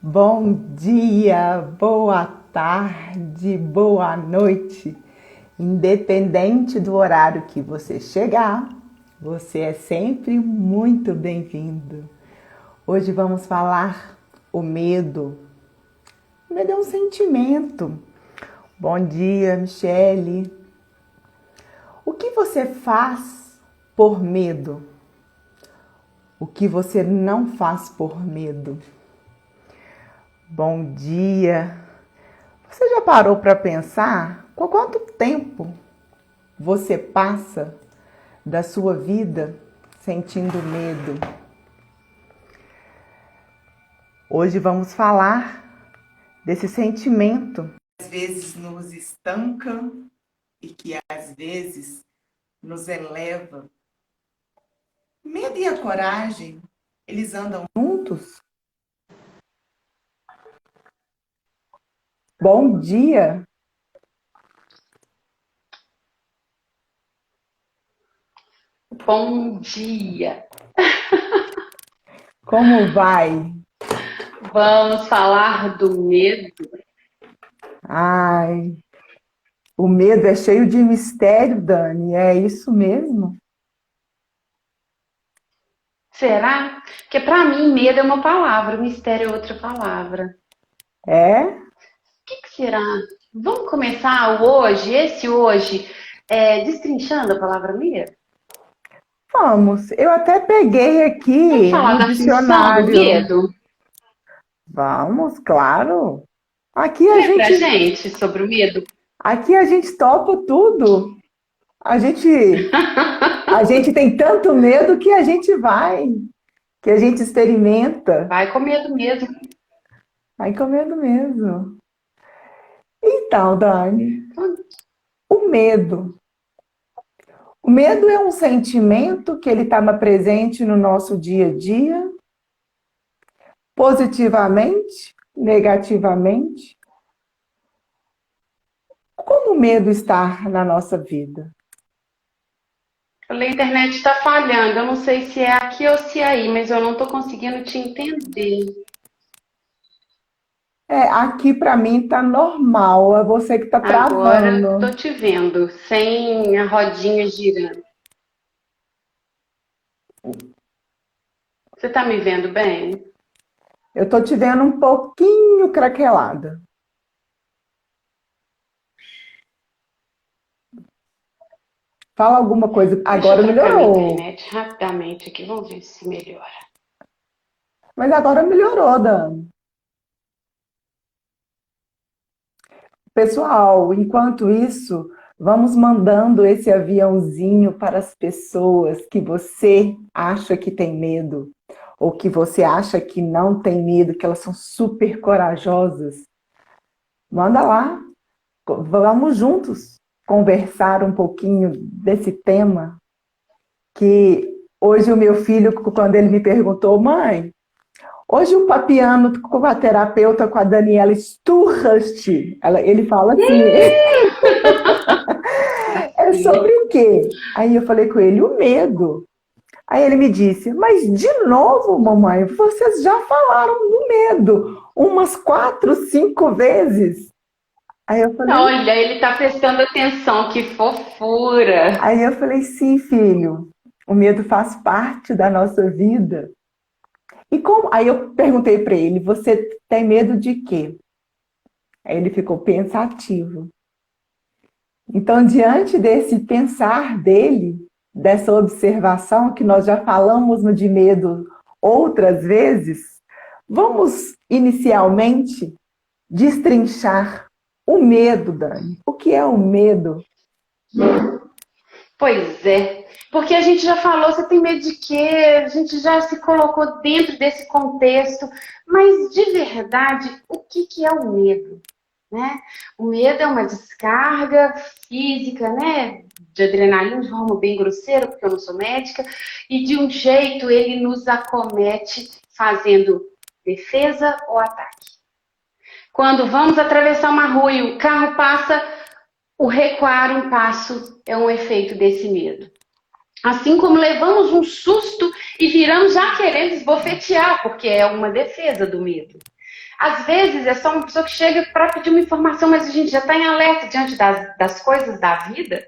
Bom dia, boa tarde, boa noite. Independente do horário que você chegar, você é sempre muito bem-vindo. Hoje vamos falar o medo. O medo é um sentimento. Bom dia, Michele. O que você faz por medo? O que você não faz por medo? Bom dia. Você já parou para pensar com quanto tempo você passa da sua vida sentindo medo? Hoje vamos falar desse sentimento que às vezes nos estanca e que às vezes nos eleva. O medo e a coragem, eles andam juntos? Bom dia. Bom dia! Como vai? Vamos falar do medo. Ai, o medo é cheio de mistério, Dani. É isso mesmo? Será? Porque para mim, medo é uma palavra, mistério é outra palavra. É? O que será? Vamos começar esse hoje, destrinchando a palavra medo? Vamos. Eu até peguei Vamos aqui falar no da função do dicionário. medo? Vamos, claro. Aqui a Lê pra gente, gente sobre o medo. aqui a gente topa tudo. A gente, a gente tem tanto medo que a gente vai, que a gente experimenta. Vai com medo mesmo. Vai com medo mesmo. Então, Dani, o medo. O medo é um sentimento que ele está presente no nosso dia a dia, positivamente, negativamente. Como o medo está na nossa vida? A internet está falhando. Eu não sei se é aqui ou se é aí, mas eu não estou conseguindo te entender. É, aqui para mim tá normal, é você que tá Agora travando. tô te vendo, sem a rodinha girando. Você tá me vendo bem? Eu tô te vendo um pouquinho craquelada. Fala alguma coisa. Deixa eu Agora trocar minha melhorou. internet rapidamente aqui, vamos ver se melhora. Mas agora melhorou, Dan. Pessoal, enquanto isso, vamos mandando esse aviãozinho para as pessoas que você acha que tem medo, ou que você acha que não tem medo, que elas são super corajosas. Manda lá, vamos juntos conversar um pouquinho desse tema que hoje o meu filho, quando ele me perguntou, mãe, hoje o papiano com a terapeuta, com a Daniela Sturhast, ele fala assim, é sobre o quê? Aí eu falei com ele, o medo. Aí ele me disse, mas de novo, mamãe, vocês já falaram do medo umas 4, 5 vezes. Aí eu falei, Olha, ele tá prestando atenção, que fofura. aí eu falei, sim, filho, o medo faz parte da nossa vida. E como? Aí eu perguntei para ele, você tem medo de quê? Aí ele ficou pensativo. Então, diante desse pensar dele, dessa observação que nós já falamos no de medo outras vezes, vamos inicialmente destrinchar o medo, Dani. O que é o medo? Pois é, porque a gente já falou, você tem medo de quê? A gente já se colocou dentro desse contexto, mas de verdade, o que que é o medo? Né? O medo é uma descarga física, né? De adrenalina de forma bem grosseira, porque eu não sou médica, e de um jeito ele nos acomete fazendo defesa ou ataque. Quando vamos atravessar uma rua e o carro passa, o recuar um passo é um efeito desse medo. Assim como levamos um susto e viramos já querendo esbofetear, porque é uma defesa do medo. Às vezes é só uma pessoa que chega para pedir uma informação, mas a gente já está em alerta diante das coisas da vida.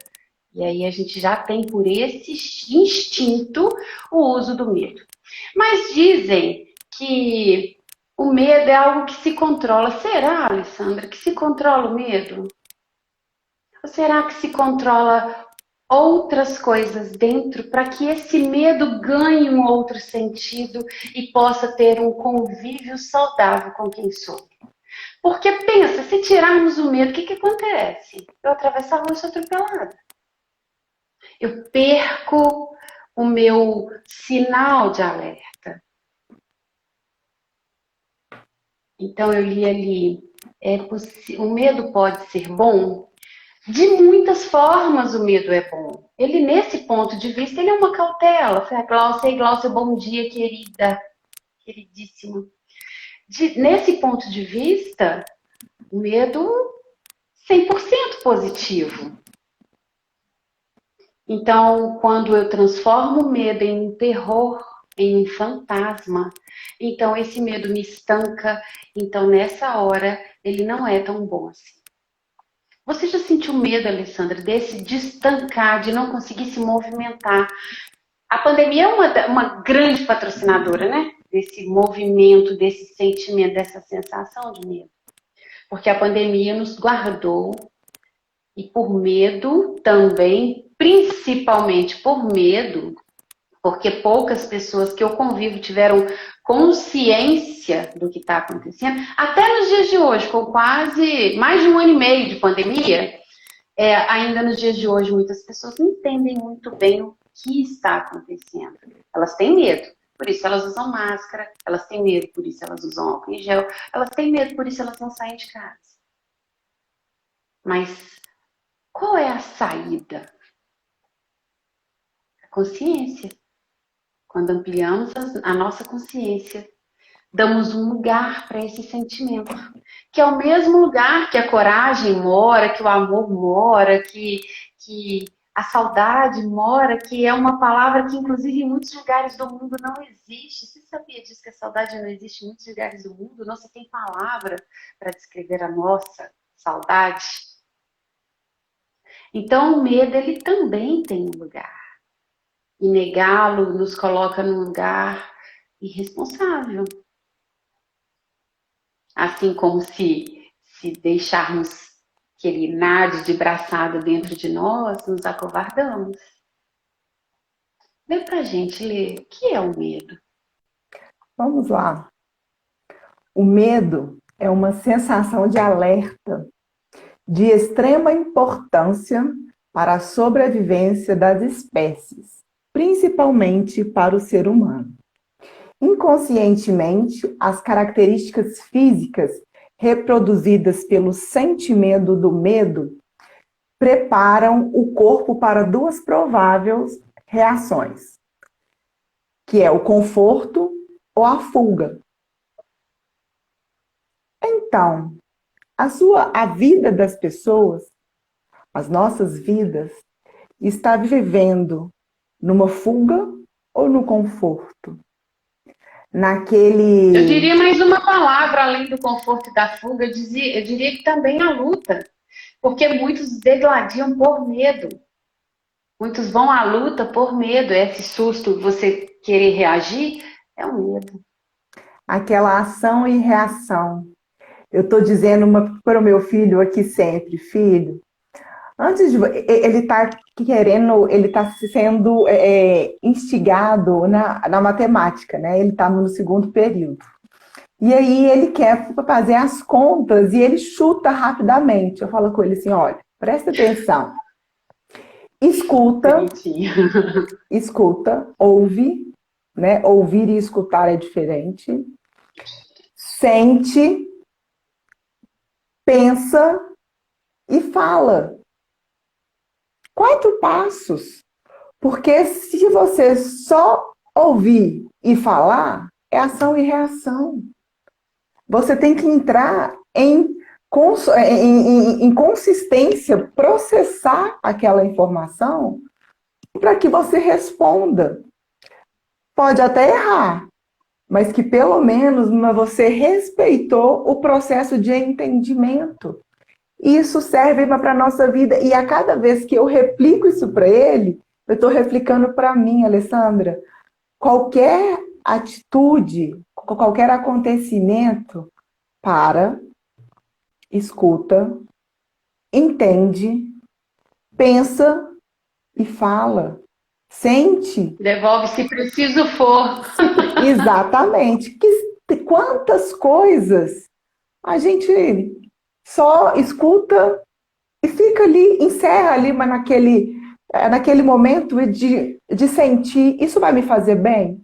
E aí a gente já tem por esse instinto o uso do medo. Mas dizem que o medo é algo que se controla. Será, Alessandra, que se controla o medo? Ou será que se controla outras coisas dentro para que esse medo ganhe um outro sentido e possa ter um convívio saudável com quem sou? Porque pensa, se tirarmos o medo, o que acontece? Eu atravesso a rua e sou atropelada. Eu perco o meu sinal de alerta. Então eu li ali, o medo pode ser bom? De muitas formas o medo é bom. Ele, nesse ponto de vista, ele é uma cautela. Glaucia, bom dia, querida, queridíssima. Nesse ponto de vista, o medo 100% positivo. Então, quando eu transformo o medo em um terror, em um fantasma, então esse medo me estanca. Então, nessa hora, ele não é tão bom assim. Você já sentiu medo, Alessandra, de estancar, de não conseguir se movimentar? A pandemia é uma grande patrocinadora, né? Desse movimento, desse sentimento, dessa sensação de medo. Porque a pandemia nos guardou e por medo também, principalmente por medo, porque poucas pessoas que eu convivo tiveram consciência do que está acontecendo, até nos dias de hoje, com quase mais de 1 ano e meio de pandemia, ainda nos dias de hoje muitas pessoas não entendem muito bem o que está acontecendo. Elas têm medo, por isso elas usam máscara, elas têm medo, por isso elas usam álcool em gel, elas têm medo, por isso elas não saem de casa. Mas qual é a saída? A consciência. Quando ampliamos a nossa consciência, damos um lugar para esse sentimento, que é o mesmo lugar que a coragem mora, que o amor mora, que a saudade mora, que é uma palavra que, inclusive, em muitos lugares do mundo não existe. Você sabia disso, que a saudade não existe em muitos lugares do mundo? Não se tem palavra para descrever a nossa saudade. Então, o medo, ele também tem um lugar. E negá-lo nos coloca num lugar irresponsável. Assim como se deixarmos que ele nade de braçada dentro de nós, nos acovardamos. Lê pra gente, Lê, o que é o medo? Vamos lá. O medo é uma sensação de alerta de extrema importância para a sobrevivência das espécies, principalmente para o ser humano. Inconscientemente, as características físicas reproduzidas pelo sentimento do medo preparam o corpo para duas prováveis reações, que é o conforto ou a fuga. Então, a vida das pessoas, as nossas vidas, está vivendo numa fuga ou no conforto? Eu diria mais uma palavra, além do conforto e da fuga, eu diria que também a luta. Porque muitos degladiam por medo. Muitos vão à luta por medo. Esse susto, você querer reagir, é um medo. Aquela ação e reação. Eu estou dizendo para o meu filho aqui sempre, filho, ele está querendo, ele está sendo instigado na matemática, né? Ele está no segundo período. E aí ele quer fazer as contas e ele chuta rapidamente. Eu falo com ele assim, olha, presta atenção. Escuta, ouve, né? Ouvir e escutar é diferente. Sente, pensa e fala. 4 passos. Porque se você só ouvir e falar, é ação e reação. Você tem que entrar em consistência, processar aquela informação para que você responda. Pode até errar, mas que pelo menos você respeitou o processo de entendimento. Isso serve para a nossa vida. E a cada vez que eu replico isso para ele, eu estou replicando para mim, Alessandra. Qualquer atitude, qualquer acontecimento, para, escuta, entende, pensa e fala. Sente. Devolve se preciso for. Exatamente. Quantas coisas a gente só escuta e fica ali, encerra ali, mas naquele momento de sentir, isso vai me fazer bem?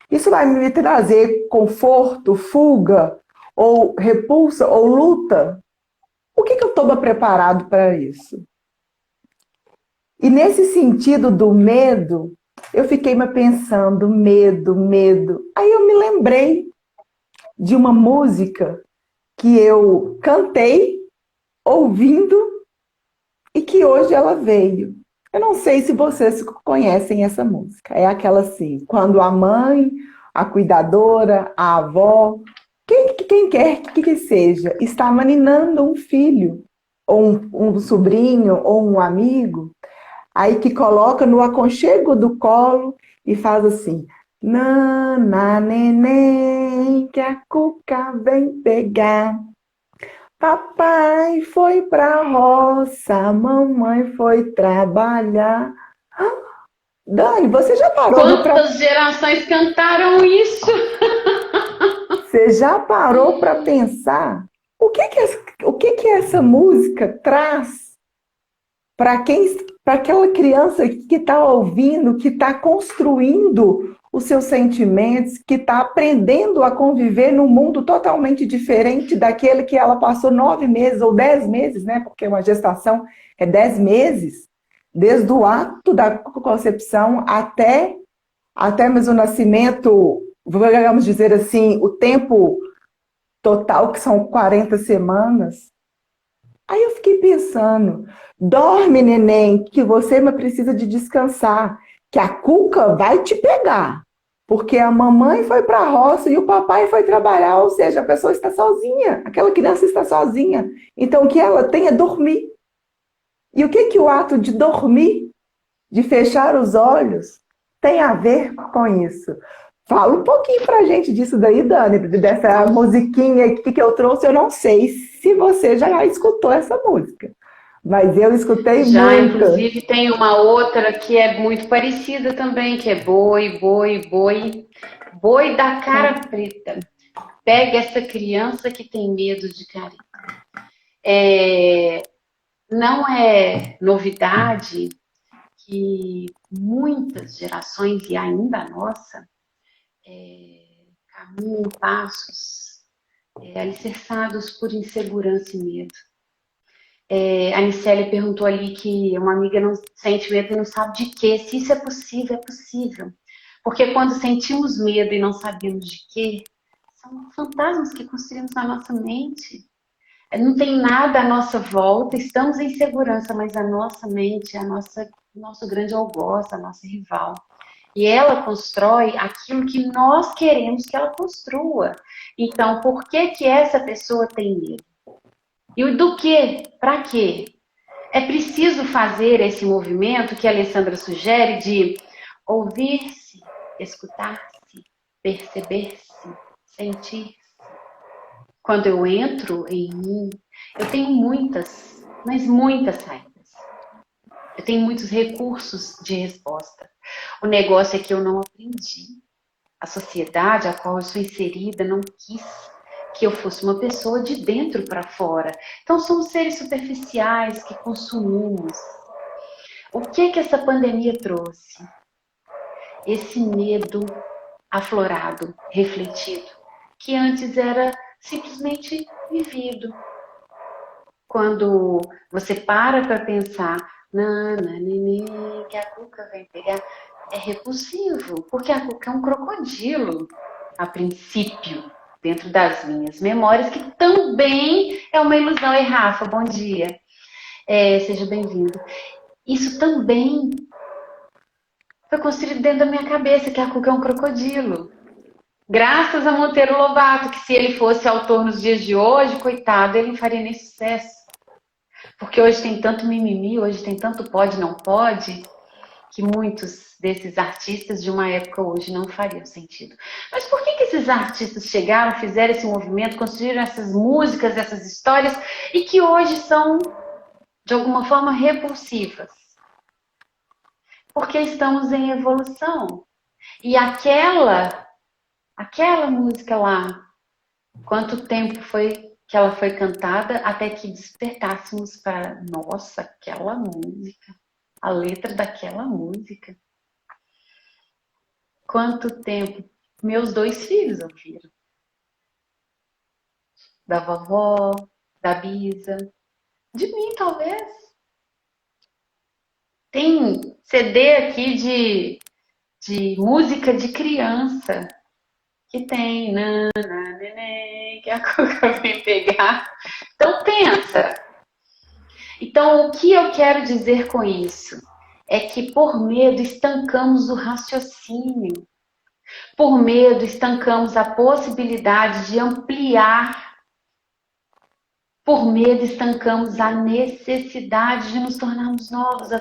Isso vai me trazer conforto, fuga, ou repulsa, ou luta? O que eu estou preparado para isso? E nesse sentido do medo, eu fiquei me pensando, medo, medo. Aí eu me lembrei de uma música que eu cantei ouvindo e que hoje ela veio. Eu não sei se vocês conhecem essa música. É aquela assim, quando a mãe, a cuidadora, a avó, quem quer que seja, está maninando um filho, ou um sobrinho, ou um amigo, aí que coloca no aconchego do colo e faz assim, nana, neném, que a cuca vem pegar. Papai foi pra roça, mamãe foi trabalhar. Dani, você já parou para Quantas gerações cantaram isso? você já parou para pensar o que essa música traz para aquela criança que está ouvindo, que está construindo os seus sentimentos, que está aprendendo a conviver num mundo totalmente diferente daquele que ela passou 9 meses ou 10 meses, né? Porque uma gestação é 10 meses, desde o ato da concepção até mesmo o nascimento, vamos dizer assim, o tempo total, que são 40 semanas. Aí eu fiquei pensando, dorme, neném, que você precisa de descansar, que a cuca vai te pegar, porque a mamãe foi para a roça e o papai foi trabalhar, ou seja, a pessoa está sozinha, aquela criança está sozinha. Então o que ela tem é dormir. E o que o ato de dormir, de fechar os olhos, tem a ver com isso? Fala um pouquinho pra gente disso daí, Dani, dessa musiquinha aqui que eu trouxe. Eu não sei se você já escutou essa música, mas eu escutei Já, muito. inclusive, tem uma outra que é muito parecida também, que é boi, boi, boi. Boi da cara preta. Pega essa criança que tem medo de careta. Não é novidade que muitas gerações, e ainda a nossa, caminham passos alicerçados por insegurança e medo. A Nicele perguntou ali que uma amiga não sente medo e não sabe de quê. Se isso é possível, é possível. Porque quando sentimos medo e não sabemos de quê, são fantasmas que construímos na nossa mente. Não tem nada à nossa volta, estamos em segurança, mas a nossa mente é nosso grande algoz, a nossa rival. E ela constrói aquilo que nós queremos que ela construa. Então, por que essa pessoa tem medo? E do que? Para quê? É preciso fazer esse movimento que a Alessandra sugere de ouvir-se, escutar-se, perceber-se, sentir-se. Quando eu entro em mim, eu tenho muitas, mas muitas saídas. Eu tenho muitos recursos de resposta. O negócio é que eu não aprendi. A sociedade a qual eu sou inserida não quis que eu fosse uma pessoa de dentro para fora. Então somos seres superficiais que consumimos. O que essa pandemia trouxe? Esse medo aflorado, refletido, que antes era simplesmente vivido. Quando você para pensar, nana, neném, que a cuca vem pegar, é repulsivo, porque a cuca é um crocodilo, a princípio, dentro das minhas memórias, que também é uma ilusão. E Rafa, bom dia. Seja bem-vindo. Isso também foi construído dentro da minha cabeça, que a cuca é um crocodilo. Graças a Monteiro Lobato, que se ele fosse autor nos dias de hoje, coitado, ele não faria nem sucesso. Porque hoje tem tanto mimimi, hoje tem tanto pode, não pode, que muitos desses artistas de uma época hoje não fariam sentido. Mas por que esses artistas chegaram, fizeram esse movimento, construíram essas músicas, essas histórias, e que hoje são, de alguma forma, repulsivas? Porque estamos em evolução. E aquela música lá, quanto tempo foi que ela foi cantada até que despertássemos para, nossa, aquela música, a letra daquela música. Quanto tempo meus 2 filhos ouviram. Da vovó, da Bisa, de mim talvez. Tem CD aqui de música de criança que tem nana, neném, que a Cuca vem pegar. Então pensa. Então o que eu quero dizer com isso? É que por medo estancamos o raciocínio. Por medo estancamos a possibilidade de ampliar. Por medo estancamos a necessidade de nos tornarmos novos a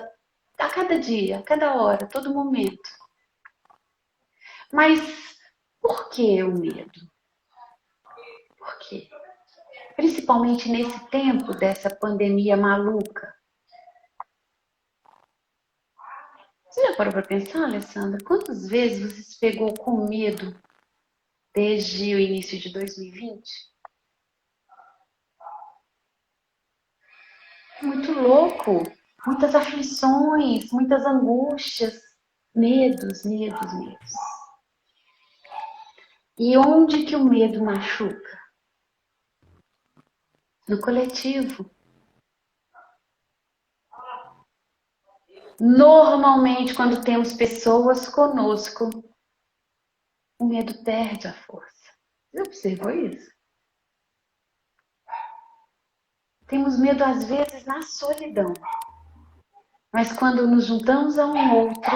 cada dia, a cada hora, a todo momento. Mas por que o medo? Por quê? Principalmente nesse tempo dessa pandemia maluca. Você já parou para pensar, Alessandra? Quantas vezes você se pegou com medo desde o início de 2020? Muito louco. Muitas aflições, muitas angústias, medos, medos, medos. E onde que o medo machuca? No coletivo. Normalmente, quando temos pessoas conosco, o medo perde a força. Você observou isso? Temos medo, às vezes, na solidão. Mas quando nos juntamos a um outro,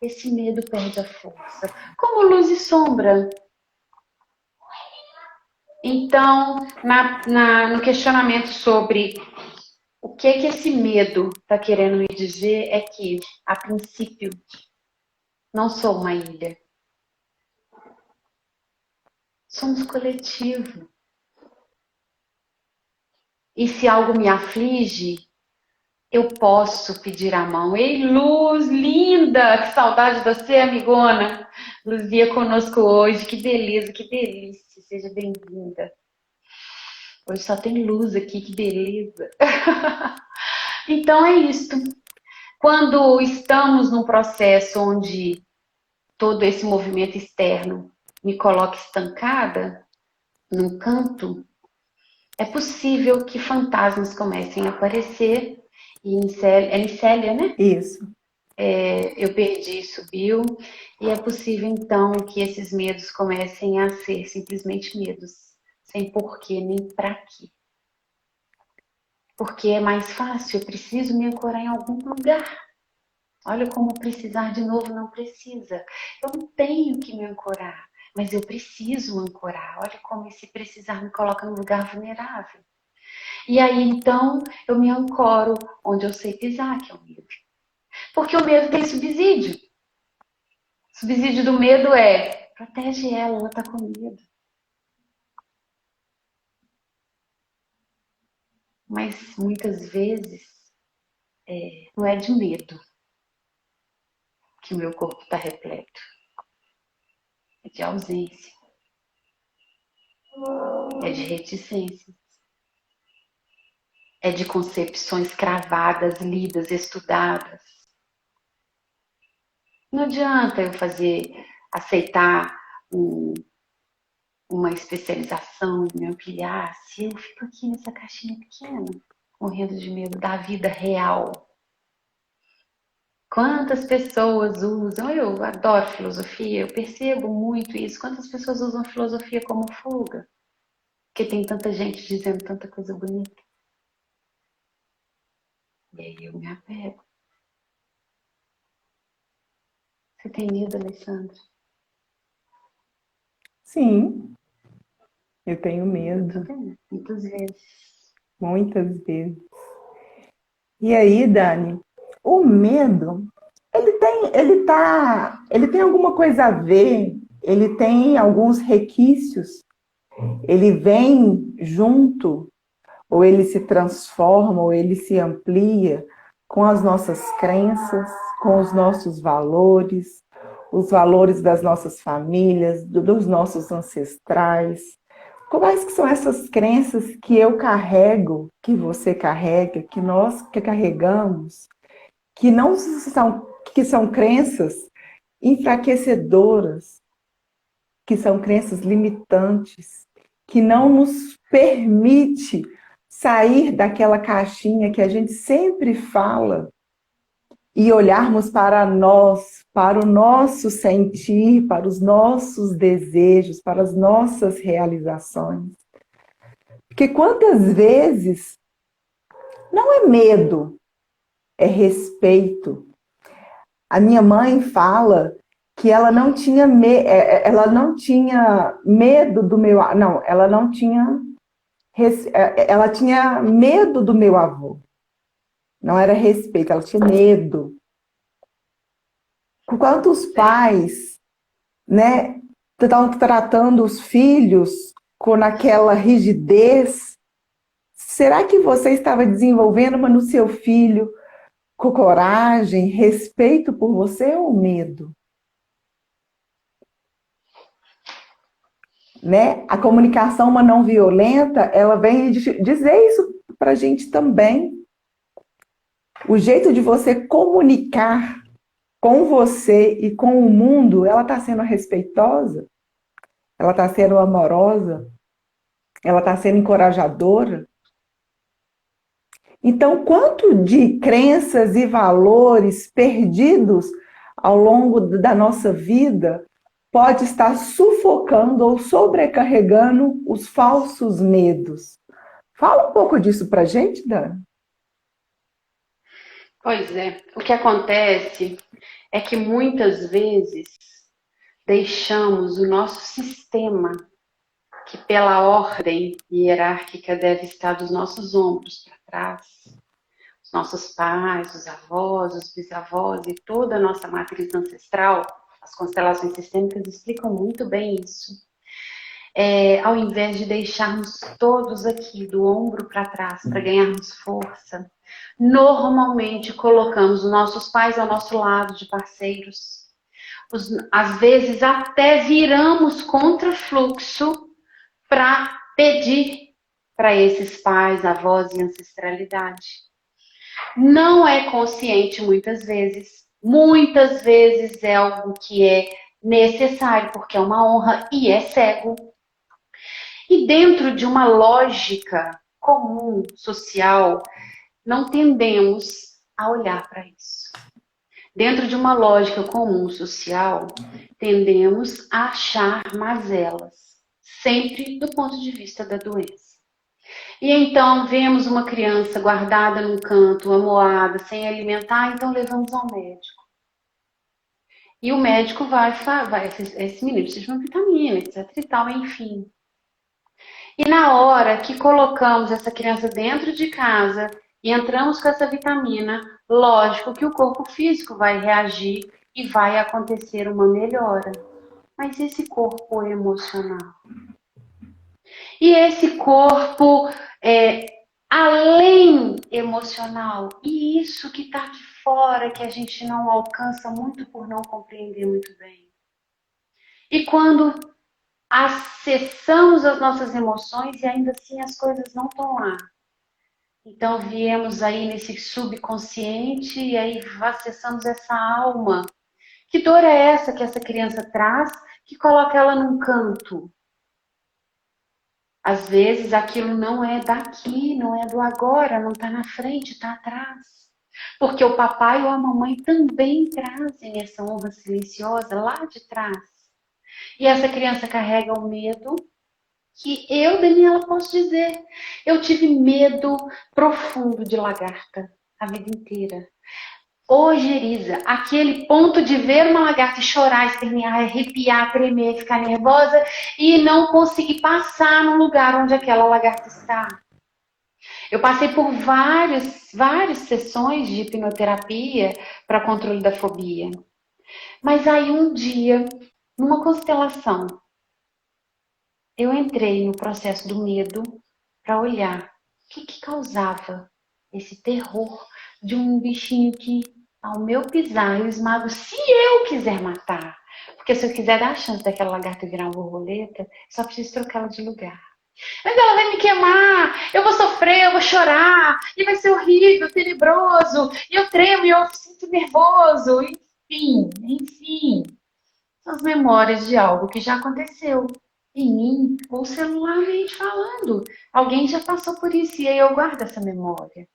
esse medo perde a força. Como luz e sombra. Então, no questionamento sobre o que esse medo está querendo me dizer é que, a princípio, não sou uma ilha. Somos coletivo. E se algo me aflige, eu posso pedir a mão. Ei, Luz, linda! Que saudade de você, amigona! Luzia conosco hoje. Que beleza, que delícia. Seja bem-vinda. Hoje só tem luz aqui, que beleza. Então é isto. Quando estamos num processo onde todo esse movimento externo me coloca estancada, num canto, é possível que fantasmas comecem a aparecer. E é micélia, né? Isso. Eu perdi, subiu. E é possível, então, que esses medos comecem a ser simplesmente medos. Sem porquê, nem pra quê. Porque é mais fácil, eu preciso me ancorar em algum lugar. Olha como precisar de novo não precisa. Eu não tenho que me ancorar, mas eu preciso ancorar. Olha como esse precisar me coloca num lugar vulnerável. E aí, então, eu me ancoro onde eu sei pisar, que é o medo. Porque o medo tem subsídio. O subsídio do medo é, protege ela tá com medo. Mas, muitas vezes, não é de medo que o meu corpo está repleto. É de ausência. É de reticência. É de concepções cravadas, lidas, estudadas. Não adianta eu aceitar uma especialização, me ampliar, se eu fico aqui nessa caixinha pequena, morrendo de medo da vida real. Quantas pessoas usam, eu adoro filosofia, eu percebo muito isso, quantas pessoas usam a filosofia como fuga? Porque tem tanta gente dizendo tanta coisa bonita. E aí eu me apego. Você tem medo, Alessandra? Sim, eu tenho medo, Muitas vezes. muitas vezes. E aí, Dani, o medo, ele tem alguma coisa a ver, ele tem alguns requisitos, ele vem junto, ou ele se transforma, ou ele se amplia com as nossas crenças, com os nossos valores, os valores das nossas famílias, dos nossos ancestrais. Quais que são essas crenças que eu carrego, que você carrega, que nós que carregamos, que não são, que são crenças enfraquecedoras, que são crenças limitantes, que não nos permite sair daquela caixinha que a gente sempre fala e olharmos para nós, para o nosso sentir, para os nossos desejos, para as nossas realizações. Porque quantas vezes não é medo, é respeito. A minha mãe fala que ela não tinha medo do meu, não, ela tinha medo do meu avô. Não era respeito, ela tinha medo. Quantos pais, né, estão tratando os filhos com aquela rigidez? Será que você estava desenvolvendo no seu filho com coragem, respeito por você ou medo? Né? A comunicação uma não violenta, ela vem dizer isso para a gente também. O jeito de você comunicar com você e com o mundo, ela está sendo respeitosa, ela está sendo amorosa, ela está sendo encorajadora. Então, quanto de crenças e valores perdidos ao longo da nossa vida pode estar sufocando ou sobrecarregando os falsos medos? Fala um pouco disso para a gente, Dani. Pois é, o que acontece é que muitas vezes deixamos o nosso sistema, que pela ordem hierárquica deve estar dos nossos ombros para trás, os nossos pais, os avós, os bisavós e toda a nossa matriz ancestral, as constelações sistêmicas explicam muito bem isso. Ao invés de deixarmos todos aqui do ombro para trás para ganharmos força, normalmente colocamos os nossos pais ao nosso lado de parceiros. Às vezes até viramos contra-fluxo para pedir para esses pais, avós e ancestralidade. Não é consciente muitas vezes é algo que é necessário porque é uma honra e é cego. E dentro de uma lógica comum, social, não tendemos a olhar para isso. Dentro de uma lógica comum, social, tendemos a achar mazelas, sempre do ponto de vista da doença. E então vemos uma criança guardada num canto, amoada, sem alimentar, então levamos ao médico. E o médico vai esse menino precisa de uma vitamina, etc e tal, enfim. E na hora que colocamos essa criança dentro de casa e entramos com essa vitamina, lógico que o corpo físico vai reagir e vai acontecer uma melhora. Mas esse corpo emocional? E esse corpo além emocional? E isso que está de fora, que a gente não alcança muito por não compreender muito bem. E quando acessamos as nossas emoções e ainda assim as coisas não estão lá. Então viemos aí nesse subconsciente e aí acessamos essa alma. Que dor é essa que essa criança traz que coloca ela num canto? Às vezes aquilo não é daqui, não é do agora, não está na frente, está atrás. Porque o papai ou a mamãe também trazem essa honra silenciosa lá de trás. E essa criança carrega o medo que eu, Daniela, posso dizer. Eu tive medo profundo de lagarta a vida inteira. ojeriza, aquele ponto de ver uma lagarta e chorar, espernear, arrepiar, tremer, ficar nervosa e não conseguir passar no lugar onde aquela lagarta está. Eu passei por várias sessões de hipnoterapia para controle da fobia. Mas aí um dia, numa constelação, eu entrei no processo do medo para olhar o que causava esse terror de um bichinho que, ao meu pisar, eu esmago se eu quiser matar. Porque se eu quiser dar a chance daquela lagarta virar uma borboleta, só preciso trocá-la de lugar. Mas ela vai me queimar, eu vou sofrer, eu vou chorar, e vai ser horrível, tenebroso, e eu tremo e eu sinto nervoso, enfim. São as memórias de algo que já aconteceu em mim, ou celularmente falando. Alguém já passou por isso, e aí eu guardo essa memória.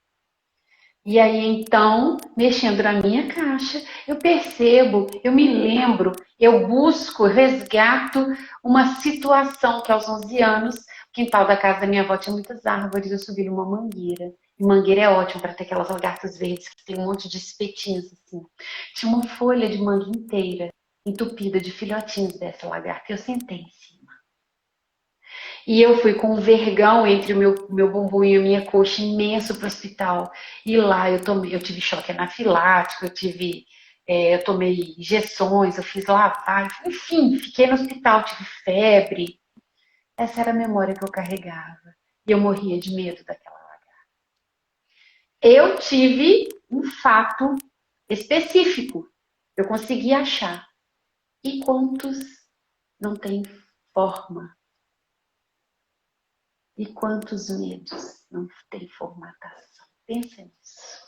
E aí, então, mexendo na minha caixa, eu percebo, eu me lembro, eu busco, resgato uma situação que aos 11 anos, o quintal da casa da minha avó tinha muitas árvores, eu subi numa mangueira. E mangueira é ótimo para ter aquelas lagartas verdes que tem um monte de espetinhos assim. Tinha uma folha de manga inteira, entupida de filhotinhos dessa lagarta, e eu sentei em cima. E eu fui com um vergão entre o meu bumbum e a minha coxa imenso para o hospital. E lá eu tive choque anafilático, eu tomei injeções, eu fiz lavagem, enfim, fiquei no hospital, tive febre. Essa era a memória que eu carregava. E eu morria de medo daquela lagarta. Eu tive um fato específico. Eu consegui achar. E quantos não têm forma? E quantos medos não têm formatação? Pensa nisso.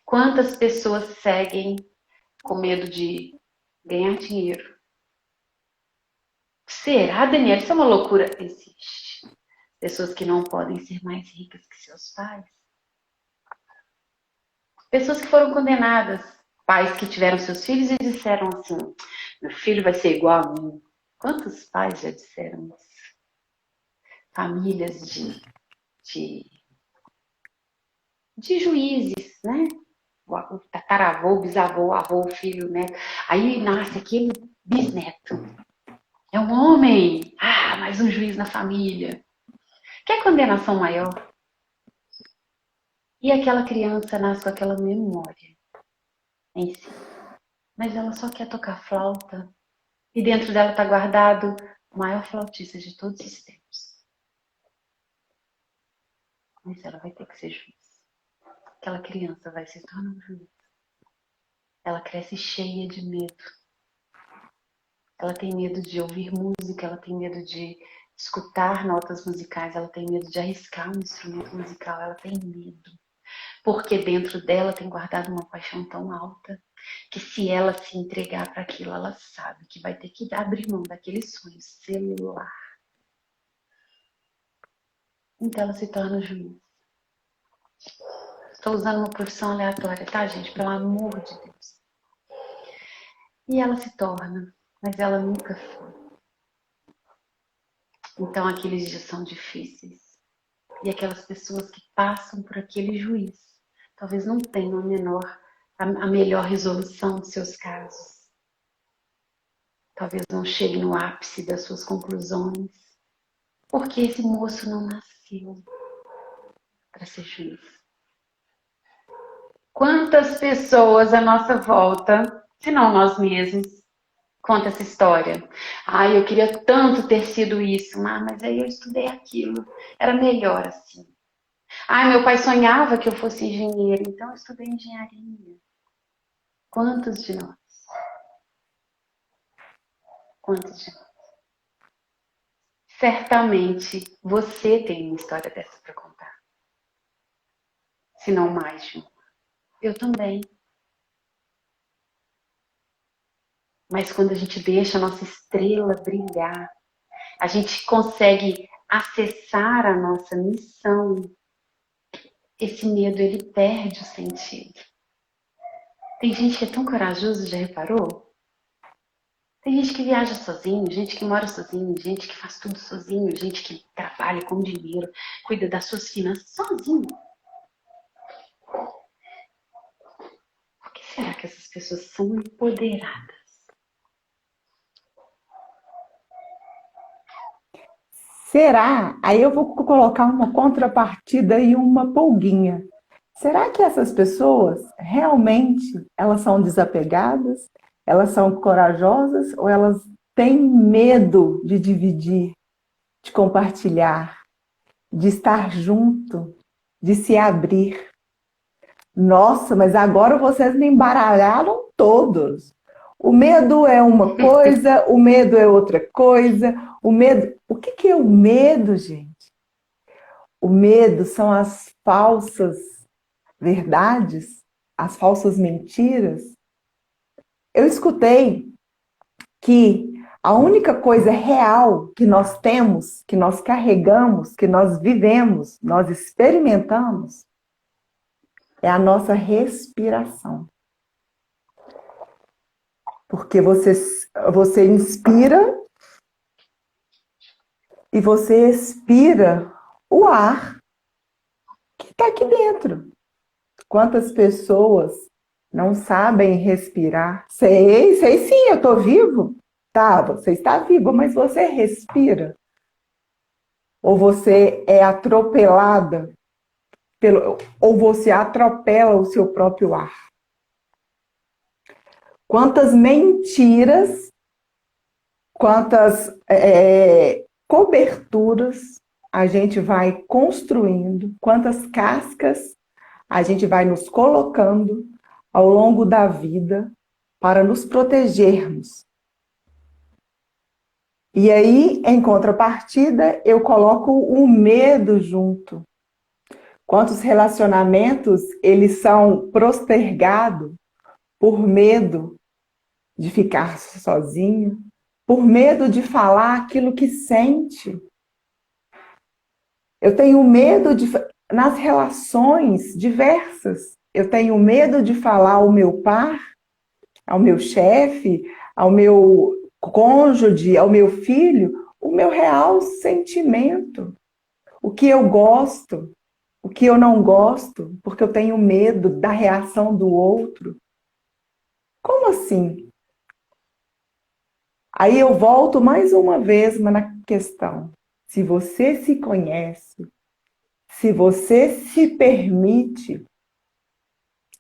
Quantas pessoas seguem com medo de ganhar dinheiro? Será, Daniela? Isso é uma loucura. Existe. Pessoas que não podem ser mais ricas que seus pais. Pessoas que foram condenadas. Pais que tiveram seus filhos e disseram assim, meu filho vai ser igual a mim. Quantos pais já disseram isso? Famílias de juízes, né? O tataravô, bisavô, avô, filho, neto. Aí nasce aquele bisneto. É um homem. Ah, mais um juiz na família. Quer condenação maior? E aquela criança nasce com aquela memória em si. Mas ela só quer tocar flauta. E dentro dela está guardado o maior flautista de todos os tempos. Mas ela vai ter que ser juiz. Aquela criança vai se tornar um juiz. Ela cresce cheia de medo. Ela tem medo de ouvir música, ela tem medo de escutar notas musicais, ela tem medo de arriscar um instrumento musical, ela tem medo. Porque dentro dela tem guardado uma paixão tão alta que se ela se entregar para aquilo, ela sabe que vai ter que abrir mão daquele sonho celular. Então ela se torna juiz. Estou usando uma profissão aleatória, tá, gente? Pelo amor de Deus. E ela se torna, mas ela nunca foi. Então aqueles dias são difíceis. E aquelas pessoas que passam por aquele juiz, talvez não tenham a melhor resolução de seus casos. Talvez não cheguem no ápice das suas conclusões. Porque esse moço não nasceu para ser juiz. Quantas pessoas à nossa volta, se não nós mesmos, conta essa história? Ai, eu queria tanto ter sido isso, mas aí eu estudei aquilo. Era melhor assim. Ai, meu pai sonhava que eu fosse engenheiro, então eu estudei engenharia. Quantos de nós? Quantos de nós? Certamente você tem uma história dessa para contar. Se não mais de uma. Eu também. Mas quando a gente deixa a nossa estrela brilhar, a gente consegue acessar a nossa missão. Esse medo, ele perde o sentido. Tem gente que é tão corajoso, já reparou? Tem gente que viaja sozinho, gente que mora sozinho, gente que faz tudo sozinho, gente que trabalha com dinheiro, cuida das suas finanças sozinho. será que essas pessoas são empoderadas? Será? Aí eu vou colocar uma contrapartida e uma pulguinha. Será que essas pessoas realmente elas são desapegadas? Elas são corajosas ou elas têm medo de dividir, de compartilhar, de estar junto, de se abrir? Nossa, mas agora vocês me embaralharam todos. O medo é uma coisa, o medo é outra coisa. O medo, o que é o medo, gente? O medo são as falsas verdades, as falsas mentiras. Eu escutei que a única coisa real que nós temos, que nós carregamos, que nós vivemos, nós experimentamos, é a nossa respiração. Porque você inspira e você expira o ar que está aqui dentro. Quantas pessoas não sabem respirar? Sei sim, eu estou vivo. Tá, você está vivo, mas você respira? Ou você é atropelada, ou você atropela o seu próprio ar? Quantas mentiras, quantas coberturas a gente vai construindo, quantas cascas a gente vai nos colocando ao longo da vida para nos protegermos. E aí, em contrapartida, eu coloco o medo junto. Quantos relacionamentos eles são postergados por medo de ficar sozinho, por medo de falar aquilo que sente. Eu tenho medo de, nas relações diversas, eu tenho medo de falar ao meu par, ao meu chefe, ao meu cônjuge, ao meu filho, o meu real sentimento, o que eu gosto, o que eu não gosto, porque eu tenho medo da reação do outro. Como assim? Aí eu volto mais uma vez na questão. Se você se conhece, se você se permite,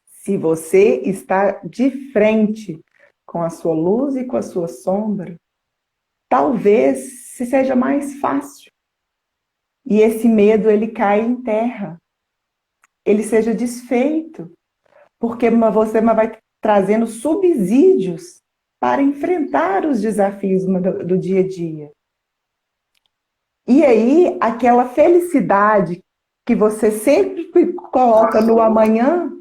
se você está de frente com a sua luz e com a sua sombra, talvez seja mais fácil. E esse medo, ele cai em terra. Ele seja desfeito. Porque você vai trazendo subsídios para enfrentar os desafios do dia a dia. E aí, aquela felicidade que você sempre coloca no amanhã,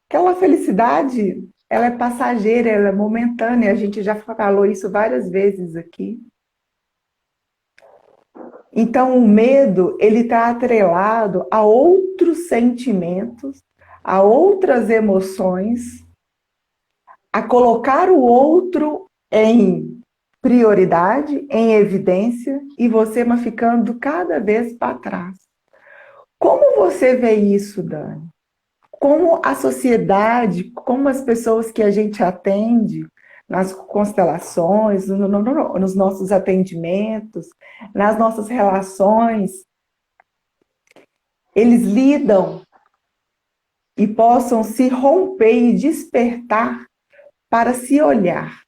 aquela felicidade, ela é passageira, ela é momentânea. A gente já falou isso várias vezes aqui. Então, o medo, ele está atrelado a outros sentimentos, a outras emoções, a colocar o outro em prioridade, em evidência, e você vai ficando cada vez para trás. Como você vê isso, Dani? Como a sociedade, como as pessoas que a gente atende nas constelações, nos nossos atendimentos, nas nossas relações, eles lidam e possam se romper e despertar para se olhar,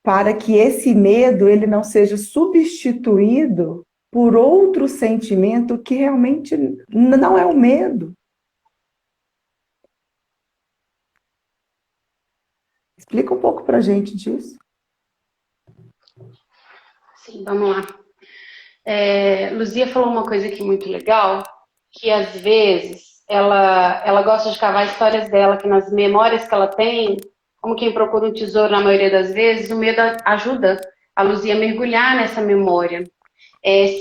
para que esse medo ele não seja substituído por outro sentimento que realmente não é o medo. Explica um pouco para a gente disso. Sim, vamos lá. Luzia falou uma coisa aqui muito legal, que às vezes ela gosta de cavar histórias dela, que nas memórias que ela tem, como quem procura um tesouro na maioria das vezes, o medo ajuda a Luzia a mergulhar nessa memória.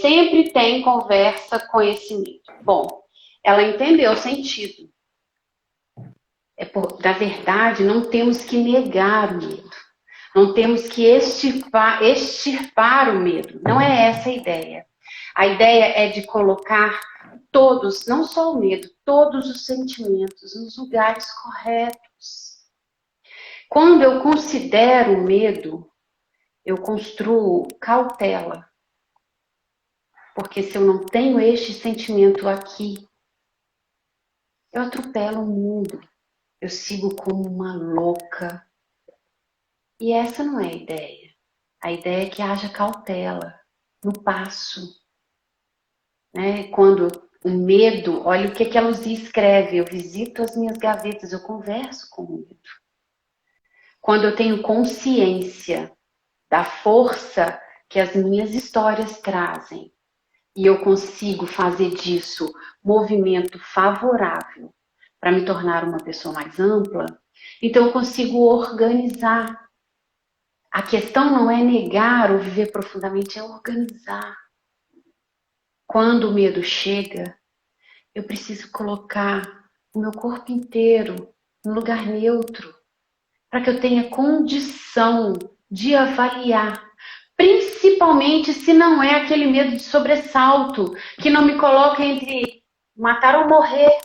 Sempre tem conversa com esse medo. Bom, ela entendeu o sentido. Na verdade, não temos que negar o medo. Não temos que extirpar o medo. Não é essa a ideia. A ideia é de colocar todos, não só o medo, todos os sentimentos nos lugares corretos. Quando eu considero o medo, eu construo cautela. Porque se eu não tenho este sentimento aqui, eu atropelo o mundo. Eu sigo como uma louca. E essa não é a ideia. A ideia é que haja cautela no passo. Né? Quando o medo, olha o que a Luzia escreve, eu visito as minhas gavetas, eu converso com o medo. Quando eu tenho consciência da força que as minhas histórias trazem, e eu consigo fazer disso movimento favorável para me tornar uma pessoa mais ampla, então eu consigo organizar. A questão não é negar ou viver profundamente, é organizar. Quando o medo chega, eu preciso colocar o meu corpo inteiro num lugar neutro, para que eu tenha condição de avaliar. Principalmente se não é aquele medo de sobressalto, que não me coloca entre matar ou morrer.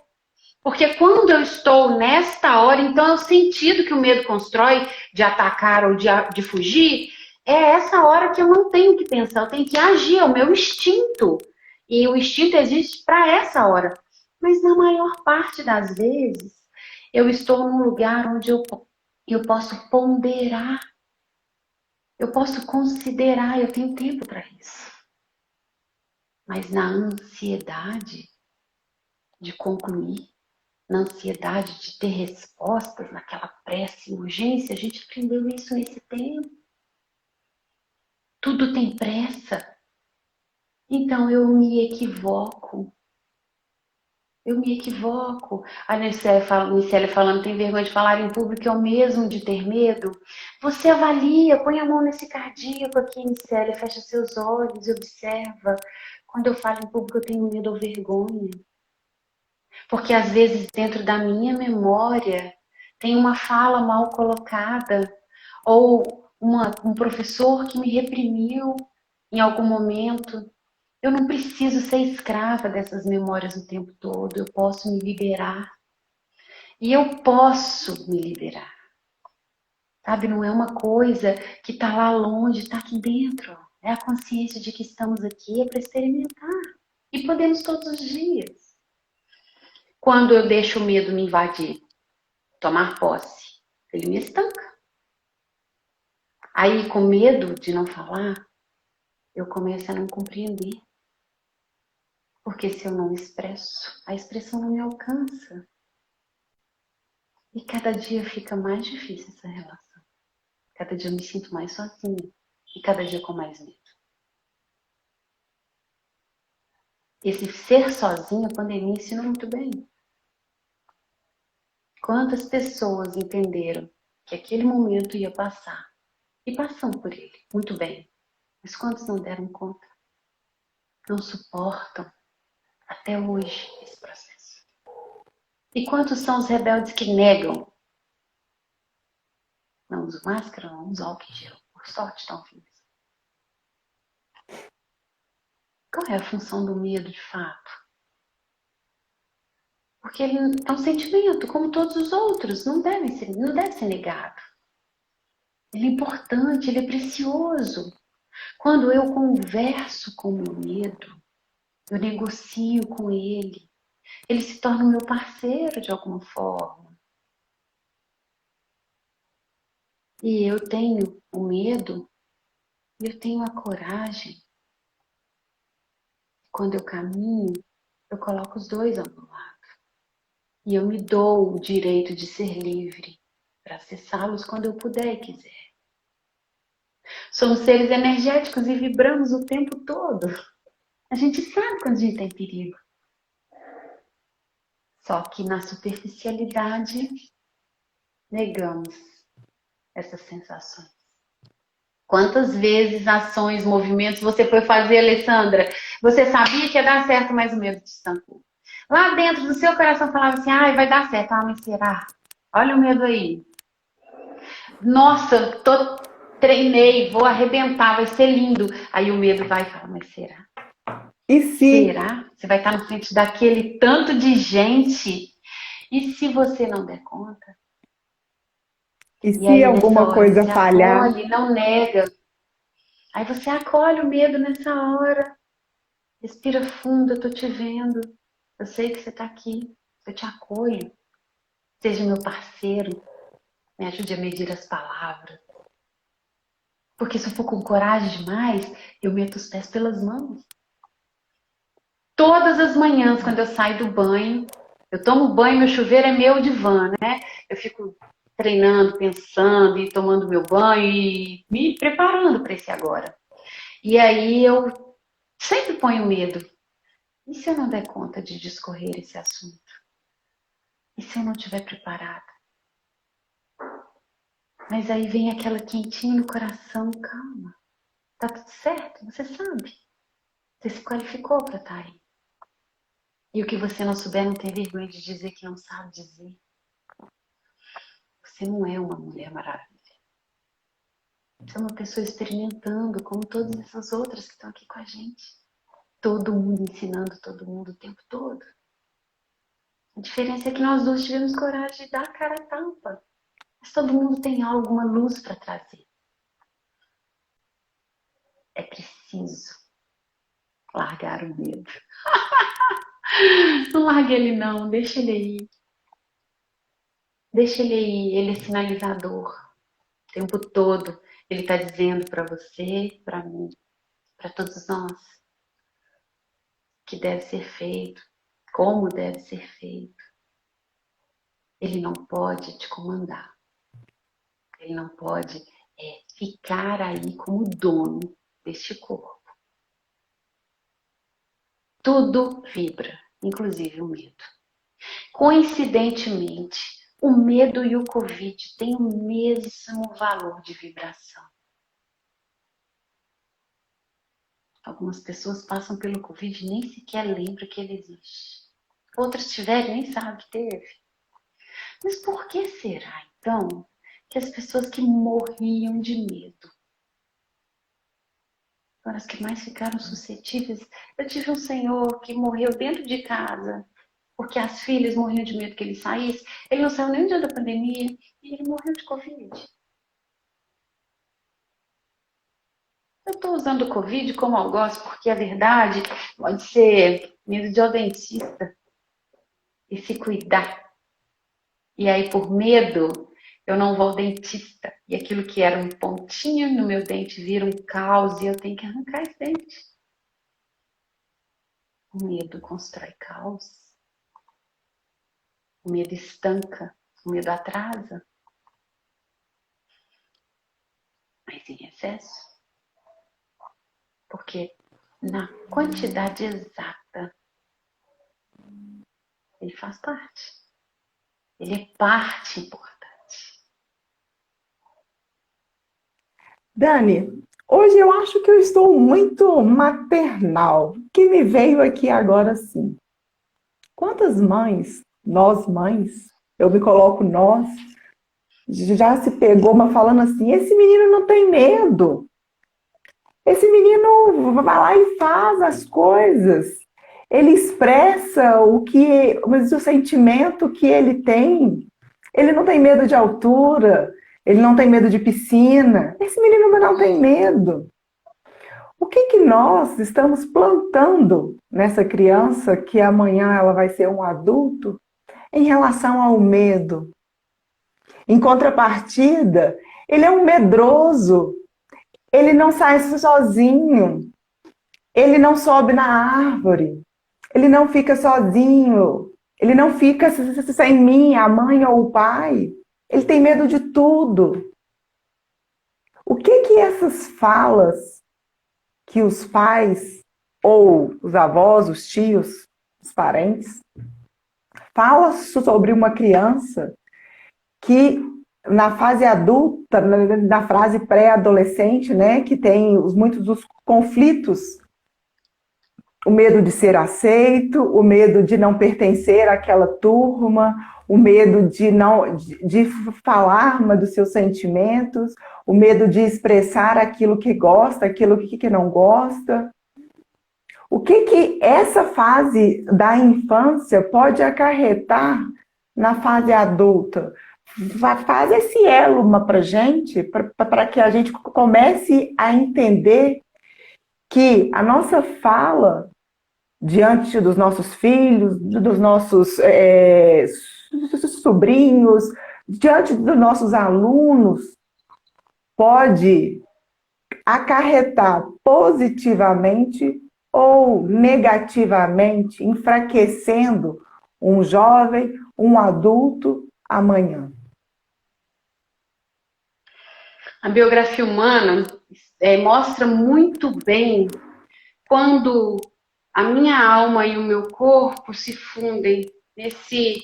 Porque quando eu estou nesta hora, então é o sentido que o medo constrói de atacar ou de fugir, é essa hora que eu não tenho que pensar, eu tenho que agir, é o meu instinto. E o instinto existe para essa hora. Mas na maior parte das vezes, eu estou num lugar onde eu posso ponderar, eu posso considerar, eu tenho tempo para isso. Mas na ansiedade de concluir, na ansiedade de ter respostas, naquela pressa e urgência, a gente aprendeu isso nesse tempo. Tudo tem pressa. Então eu me equivoco. Eu me equivoco. A Nicélia falando, tem vergonha de falar em público, é o mesmo de ter medo. Você avalia, põe a mão nesse cardíaco aqui, Nicélia, fecha seus olhos e observa. Quando eu falo em público, eu tenho medo ou vergonha. Porque às vezes dentro da minha memória tem uma fala mal colocada ou um professor que me reprimiu em algum momento. Eu não preciso ser escrava dessas memórias o tempo todo. Eu posso me liberar. E eu posso me liberar. Sabe, não é uma coisa que está lá longe, está aqui dentro. É a consciência de que estamos aqui, é para experimentar. E podemos todos os dias. Quando eu deixo o medo me invadir, tomar posse, ele me estanca. Aí, com medo de não falar, eu começo a não compreender. Porque se eu não expresso, a expressão não me alcança. E cada dia fica mais difícil essa relação. Cada dia eu me sinto mais sozinha. E cada dia com mais medo. Esse ser sozinho, a pandemia ensinou muito bem. Quantas pessoas entenderam que aquele momento ia passar e passam por ele, muito bem. Mas quantos não deram conta? Não suportam até hoje esse processo. E quantos são os rebeldes que negam? Não uso máscara, não uso álcool em gel. Por sorte estão vivos. Qual é a função do medo de fato? Porque ele é um sentimento, como todos os outros, não deve ser negado. Ele é importante, ele é precioso. Quando eu converso com o meu medo, eu negocio com ele, ele se torna o meu parceiro de alguma forma. E eu tenho o medo e eu tenho a coragem. Quando eu caminho, eu coloco os dois ao meu lado. E eu me dou o direito de ser livre para acessá-los quando eu puder e quiser. Somos seres energéticos e vibramos o tempo todo. A gente sabe quando a gente está em perigo. Só que na superficialidade, negamos essas sensações. Quantas vezes, ações, movimentos você foi fazer, Alessandra? Você sabia que ia dar certo, mas o medo te estancou. Lá dentro do seu coração falava assim, ai, vai dar certo. Ah, mas será? Olha o medo aí. Nossa, treinei, vou arrebentar, vai ser lindo. Aí o medo vai e fala, mas será? E se, Será? Você vai estar na frente daquele tanto de gente. E se você não der conta? e E se aí, nessa alguma hora, coisa você falhar? acolhe, não nega. Aí você acolhe o medo nessa hora. Respira fundo, eu tô te vendo. Eu sei que você tá aqui. Eu te acolho. Seja meu parceiro. Me ajude a medir as palavras. Porque se eu for com coragem demais, eu meto os pés pelas mãos. Todas as manhãs, quando eu saio do banho, eu tomo banho, meu chuveiro é meu divã, né? Eu fico treinando, pensando e tomando meu banho e me preparando para esse agora. E aí eu sempre ponho medo. E se eu não der conta de discorrer esse assunto? E se eu não estiver preparada? Mas aí vem aquela quentinha no coração, calma. Tá tudo certo, você sabe. Você se qualificou para estar aí. E o que você não souber, não tem vergonha de dizer que não sabe dizer. Você não é uma mulher maravilha. Você é uma pessoa experimentando, como todas essas outras que estão aqui com a gente. Todo mundo ensinando todo mundo o tempo todo. A diferença é que nós duas tivemos coragem de dar a cara a tapa. Mas todo mundo tem alguma luz para trazer. É preciso largar o medo. Não largue ele não, deixa ele aí. Deixa ele aí, ele é sinalizador. O tempo todo ele está dizendo para você, para mim, para todos nós, que deve ser feito, como deve ser feito. Ele não pode te comandar. Ele não pode ficar aí como dono deste corpo. Tudo vibra, inclusive o medo. Coincidentemente, o medo e o Covid têm o mesmo valor de vibração. Algumas pessoas passam pelo Covid e nem sequer lembram que ele existe. Outras tiveram e nem sabem que teve. Mas por que será, então, que as pessoas que morriam de medo foram as que mais ficaram suscetíveis? Eu tive um senhor que morreu dentro de casa, porque as filhas morriam de medo que ele saísse. Ele não saiu nem no dia da pandemia e ele morreu de Covid. Eu estou usando o Covid como algoz, porque a verdade pode ser medo de ir ao dentista e se cuidar. E aí, por medo, eu não vou ao dentista. E aquilo que era um pontinho no meu dente vira um caos e eu tenho que arrancar esse dente. O medo constrói caos. O medo estanca. O medo atrasa. Mas em excesso. Porque na quantidade exata, ele faz parte. Ele é parte importante. Dani, hoje eu acho que eu estou muito maternal. O que me veio aqui agora sim. Quantas mães, nós mães, eu me coloco nós, já se pegou uma falando assim, esse menino não tem medo. Esse menino vai lá e faz as coisas. Ele expressa o sentimento que ele tem. Ele não tem medo de altura, ele não tem medo de piscina. Esse menino não tem medo. O que que nós estamos plantando nessa criança que amanhã ela vai ser um adulto em relação ao medo? Em contrapartida, ele é um medroso. Ele não sai sozinho. Ele não sobe na árvore. Ele não fica sozinho. Ele não fica sem mim, a mãe ou o pai. Ele tem medo de tudo. O que que essas falas que os pais ou os avós, os tios, os parentes falam sobre uma criança que na fase adulta, na fase pré-adolescente, né, que tem muitos dos conflitos, o medo de ser aceito, o medo de não pertencer àquela turma, o medo de falar dos seus sentimentos, o medo de expressar aquilo que gosta, aquilo que não gosta. O que essa fase da infância pode acarretar na fase adulta? Faz esse elo para a gente, para que a gente comece a entender que a nossa fala diante dos nossos filhos, dos nossos sobrinhos, diante dos nossos alunos, pode acarretar positivamente ou negativamente, enfraquecendo um jovem, um adulto amanhã. A biografia humana mostra muito bem quando a minha alma e o meu corpo se fundem nesse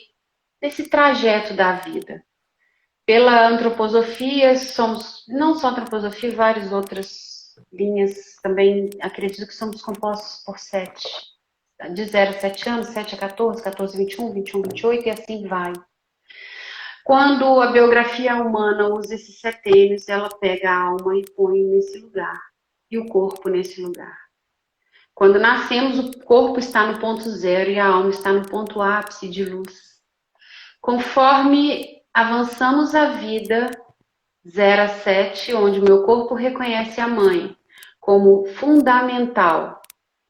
trajeto da vida. Pela antroposofia, não só antroposofia, várias outras linhas também acredito que somos compostos por 7. De 0 a 7 anos, 7 a 14, 14 a 21, 21 a 28 e assim vai. Quando a biografia humana usa esses setênios, ela pega a alma e põe nesse lugar, e o corpo nesse lugar. Quando nascemos, o corpo está no ponto zero e a alma está no ponto ápice de luz. Conforme avançamos a vida, 0 a 7, onde o meu corpo reconhece a mãe como fundamental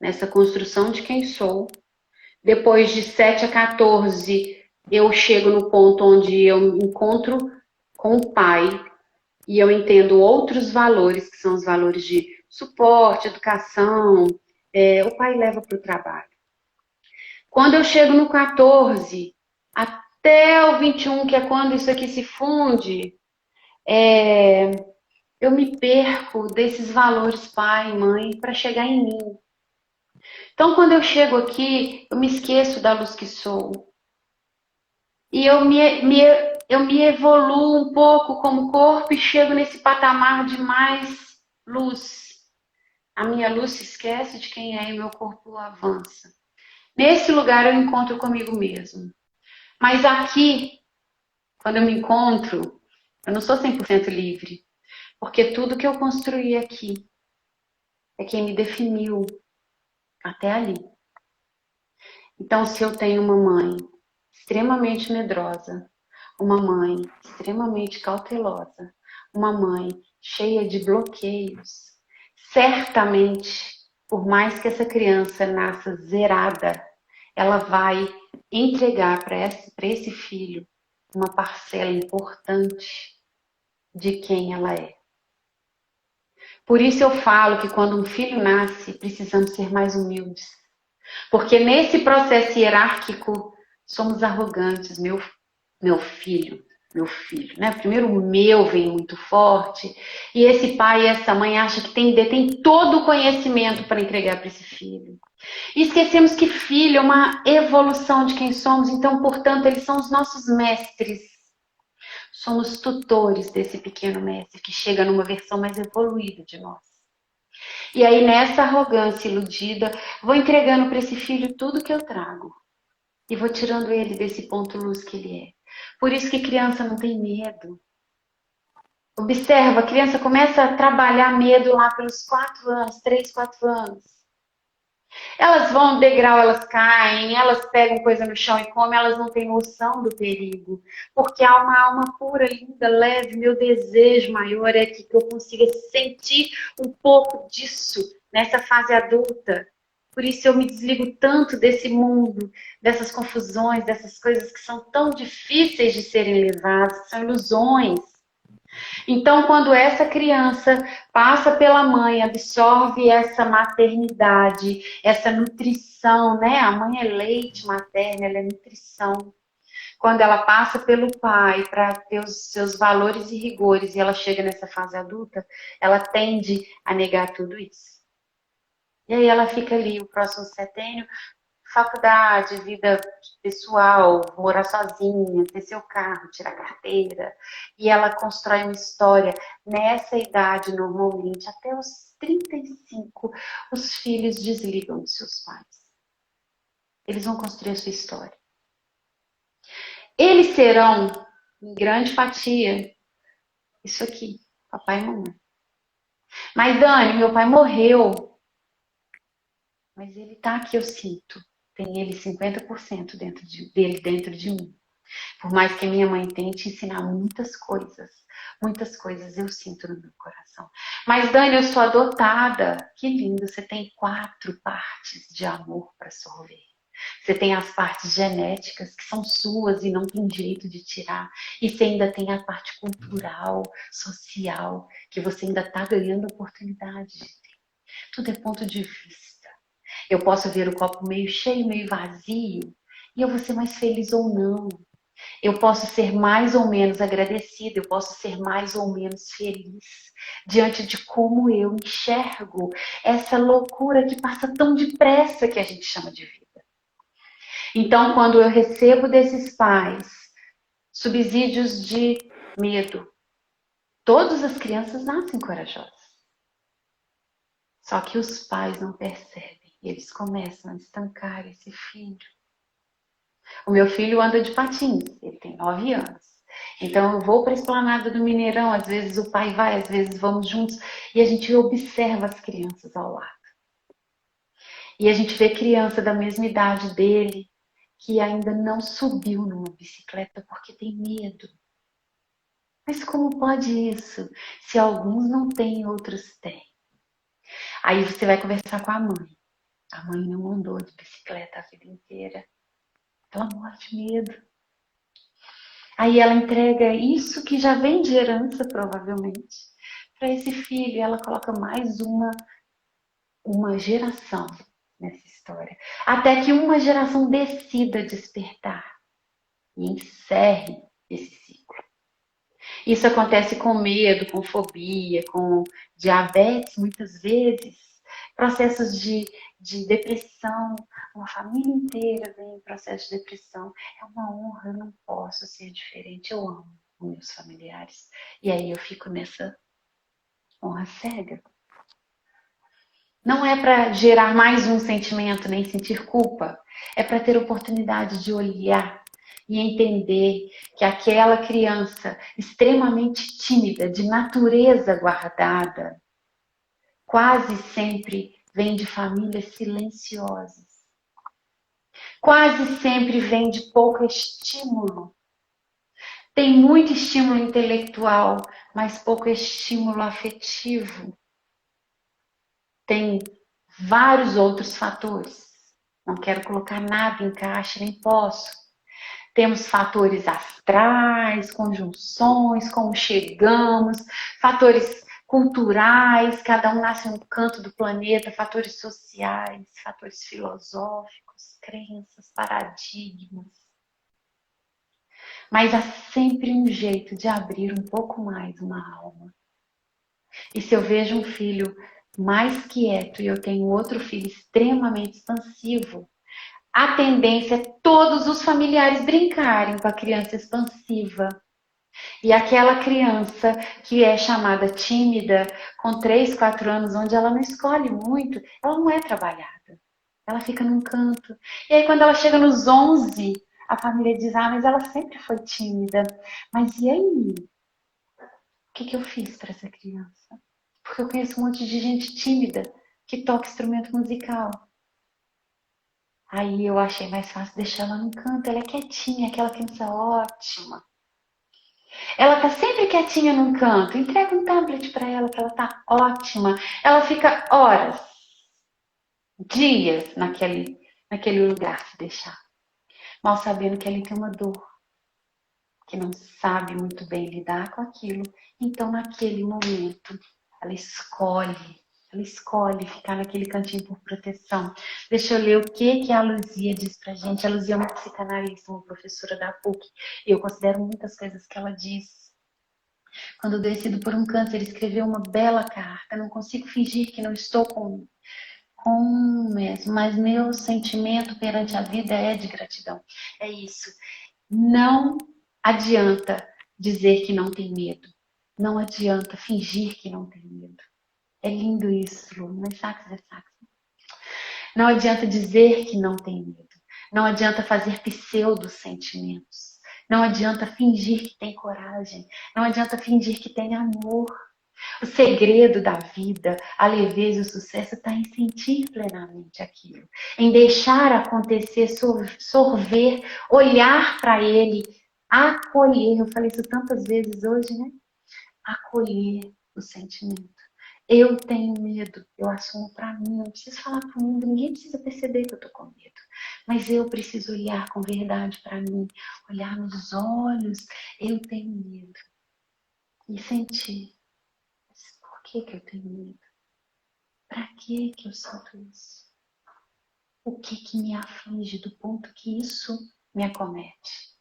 nessa construção de quem sou. Depois de 7 a 14, eu chego no ponto onde eu me encontro com o pai e eu entendo outros valores, que são os valores de suporte, educação. O pai leva para o trabalho. Quando eu chego no 14, até o 21, que é quando isso aqui se funde, eu me perco desses valores pai e mãe para chegar em mim. Então, quando eu chego aqui, eu me esqueço da luz que sou. E eu me evoluo um pouco como corpo e chego nesse patamar de mais luz. A minha luz se esquece de quem é e meu corpo avança. Nesse lugar eu encontro comigo mesmo. Mas aqui, quando eu me encontro, eu não sou 100% livre. Porque tudo que eu construí aqui é quem me definiu até ali. Então, se eu tenho uma mãe extremamente medrosa, uma mãe extremamente cautelosa, uma mãe cheia de bloqueios, certamente, por mais que essa criança nasça zerada, ela vai entregar para esse filho uma parcela importante de quem ela é. Por isso eu falo que quando um filho nasce, precisamos ser mais humildes. Porque nesse processo hierárquico, somos arrogantes, meu filho, né? Primeiro o meu vem muito forte, e esse pai e essa mãe acham que detém todo o conhecimento para entregar para esse filho. E esquecemos que filho é uma evolução de quem somos, então, portanto, eles são os nossos mestres. Somos tutores desse pequeno mestre que chega numa versão mais evoluída de nós. E aí, nessa arrogância iludida, vou entregando para esse filho tudo que eu trago. E vou tirando ele desse ponto luz que ele é. Por isso que criança não tem medo. Observa, a criança começa a trabalhar medo lá pelos 4 anos, 3, 4 anos. Elas vão degrau, elas caem, elas pegam coisa no chão e comem, elas não têm noção do perigo. Porque há uma alma pura, linda, leve. Meu desejo maior é que eu consiga sentir um pouco disso nessa fase adulta. Por isso eu me desligo tanto desse mundo, dessas confusões, dessas coisas que são tão difíceis de serem levadas, que são ilusões. Então, quando essa criança passa pela mãe, absorve essa maternidade, essa nutrição, né? A mãe é leite materno, ela é nutrição. Quando ela passa pelo pai para ter os seus valores e rigores e ela chega nessa fase adulta, ela tende a negar tudo isso. E aí ela fica ali, o próximo setênio, faculdade, vida pessoal, morar sozinha, ter seu carro, tirar carteira. E ela constrói uma história. Nessa idade, normalmente, até os 35, os filhos desligam de seus pais. Eles vão construir a sua história. Eles serão, em grande fatia, isso aqui, papai e mamãe. Mas, Dani, meu pai morreu. mas ele tá aqui, eu sinto. Tem ele 50% dele dentro de mim. Por mais que minha mãe tente ensinar muitas coisas eu sinto no meu coração. Mas, Dani, eu sou adotada. Que lindo, você tem 4 partes de amor para sorver. Você tem as partes genéticas, que são suas e não tem jeito de tirar. E você ainda tem a parte cultural, social, que você ainda está ganhando oportunidade de ter. Tudo é ponto de vista. Eu posso ver o copo meio cheio, meio vazio, e eu vou ser mais feliz ou não. Eu posso ser mais ou menos agradecida, eu posso ser mais ou menos feliz diante de como eu enxergo essa loucura que passa tão depressa que a gente chama de vida. Então, quando eu recebo desses pais subsídios de medo, todas as crianças nascem corajosas. Só que os pais não percebem, eles começam a estancar esse filho. O meu filho anda de patins, ele tem 9 anos. Então eu vou para a Esplanada do Mineirão, às vezes o pai vai, às vezes vamos juntos, e a gente observa as crianças ao lado. E a gente vê criança da mesma idade dele, que ainda não subiu numa bicicleta porque tem medo. Mas como pode isso? Se alguns não têm, outros têm. Aí você vai conversar com a mãe. A mãe não andou de bicicleta a vida inteira. Ela morre de medo. Aí ela entrega isso que já vem de herança, provavelmente, para esse filho. E ela coloca mais uma geração nessa história. Até que uma geração decida despertar e encerre esse ciclo. Isso acontece com medo, com fobia, com diabetes, muitas vezes. Processos de depressão. Uma família inteira vem em processo de depressão. É uma honra, eu não posso ser diferente. Eu amo os meus familiares. E aí eu fico nessa honra cega. Não é para gerar mais um sentimento, nem sentir culpa. É para ter oportunidade de olhar e entender que aquela criança extremamente tímida, de natureza guardada, quase sempre vem de famílias silenciosas. Quase sempre vem de pouco estímulo. Tem muito estímulo intelectual, mas pouco estímulo afetivo. Tem vários outros fatores. Não quero colocar nada em caixa, nem posso. Temos fatores astrais, conjunções, como chegamos, fatores culturais, cada um nasce em um canto do planeta, fatores sociais, fatores filosóficos, crenças, paradigmas. Mas há sempre um jeito de abrir um pouco mais uma alma. E se eu vejo um filho mais quieto e eu tenho outro filho extremamente expansivo, a tendência é todos os familiares brincarem com a criança expansiva. E aquela criança que é chamada tímida, com 3, 4 anos, onde ela não escolhe muito, ela não é trabalhada. Ela fica num canto. E aí quando ela chega nos 11, a família diz, mas ela sempre foi tímida. Mas e aí? O que eu fiz para essa criança? Porque eu conheço um monte de gente tímida que toca instrumento musical. Aí eu achei mais fácil deixar ela no canto. Ela é quietinha, aquela criança ótima. Ela tá sempre quietinha num canto. Entrega um tablet para ela, que ela tá ótima. Ela fica horas, dias naquele lugar se deixar. Mal sabendo que ali tem uma dor. Que não sabe muito bem lidar com aquilo. Então, naquele momento, ela escolhe ficar naquele cantinho por proteção. Deixa eu ler o que a Luzia diz pra gente. A Luzia é uma psicanalista, uma professora da PUC. E eu considero muitas coisas que ela diz. Quando adoecido por um câncer, escreveu uma bela carta. Não consigo fingir que não estou com mesmo, mas meu sentimento perante a vida é de gratidão. É isso. Não adianta dizer que não tem medo. Não adianta fingir que não tem medo. É lindo isso, Lu, mas sax. Não adianta dizer que não tem medo. Não adianta fazer pseudo-sentimentos. Não adianta fingir que tem coragem. Não adianta fingir que tem amor. O segredo da vida, a leveza e o sucesso está em sentir plenamente aquilo, em deixar acontecer, sorver, olhar para ele, acolher. Eu falei isso tantas vezes hoje, né? Acolher o sentimento. Eu tenho medo, eu assumo para mim, eu não preciso falar para o mundo, ninguém precisa perceber que eu estou com medo. Mas eu preciso olhar com verdade para mim, olhar nos olhos, eu tenho medo. E sentir. Por que eu tenho medo? Para que eu sinto isso? O que me aflige do ponto que isso me acomete?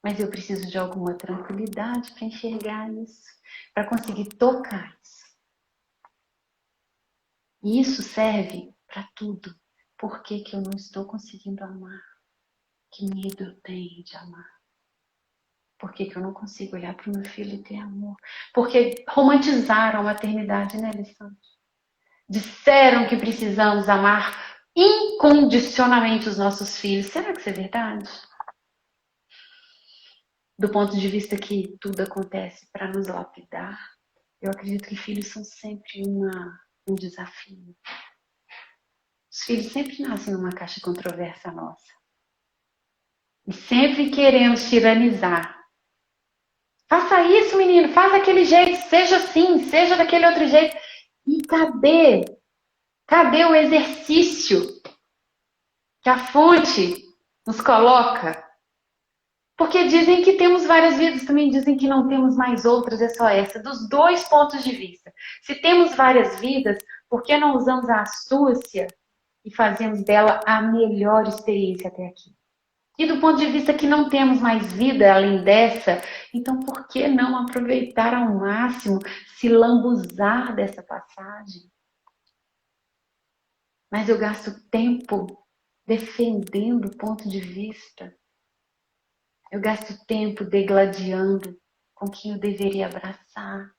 Mas eu preciso de alguma tranquilidade para enxergar isso, para conseguir tocar isso. E isso serve para tudo. Por que eu não estou conseguindo amar? Que medo eu tenho de amar? Por que eu não consigo olhar para o meu filho e ter amor? Porque romantizaram a maternidade, né, Alessandra? Disseram que precisamos amar incondicionalmente os nossos filhos. Será que isso é verdade? Do ponto de vista que tudo acontece para nos lapidar, eu acredito que filhos são sempre um desafio. Os filhos sempre nascem numa caixa controversa nossa. E sempre queremos tiranizar. Faça isso, menino, faz daquele jeito, seja assim, seja daquele outro jeito. E cadê? Cadê o exercício que a fonte nos coloca? Porque dizem que temos várias vidas, também dizem que não temos mais outras, é só essa. Dos dois pontos de vista. Se temos várias vidas, por que não usamos a astúcia e fazemos dela a melhor experiência até aqui? E do ponto de vista que não temos mais vida além dessa, então por que não aproveitar ao máximo, se lambuzar dessa passagem? Mas eu gasto tempo defendendo o ponto de vista. Eu gasto tempo degladiando com quem eu deveria abraçar.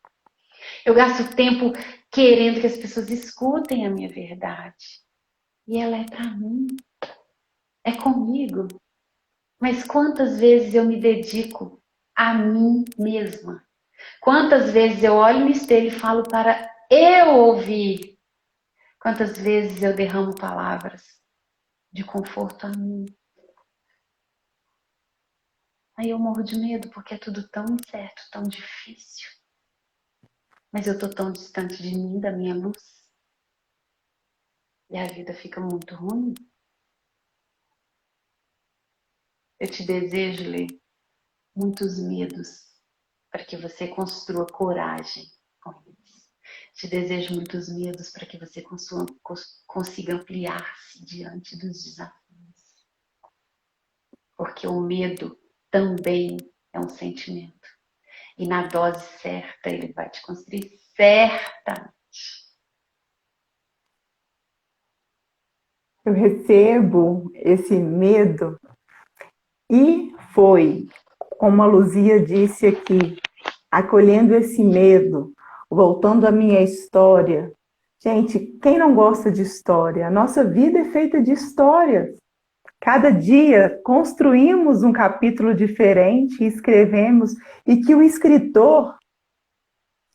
Eu gasto tempo querendo que as pessoas escutem a minha verdade. E ela é para mim. É comigo. Mas quantas vezes eu me dedico a mim mesma? Quantas vezes eu olho no espelho e falo para eu ouvir? Quantas vezes eu derramo palavras de conforto a mim? Aí eu morro de medo porque é tudo tão incerto, tão difícil. Mas eu tô tão distante de mim, da minha luz. E a vida fica muito ruim. Eu te desejo, Lê, muitos medos para que você construa coragem com eles. Te desejo muitos medos para que você consiga ampliar-se diante dos desafios. Porque o medo também é um sentimento. E na dose certa ele vai te construir certamente. Eu recebo esse medo e foi, como a Luzia disse aqui, acolhendo esse medo, voltando à minha história. Gente, quem não gosta de história? A nossa vida é feita de histórias. Cada dia construímos um capítulo diferente, escrevemos, e que o escritor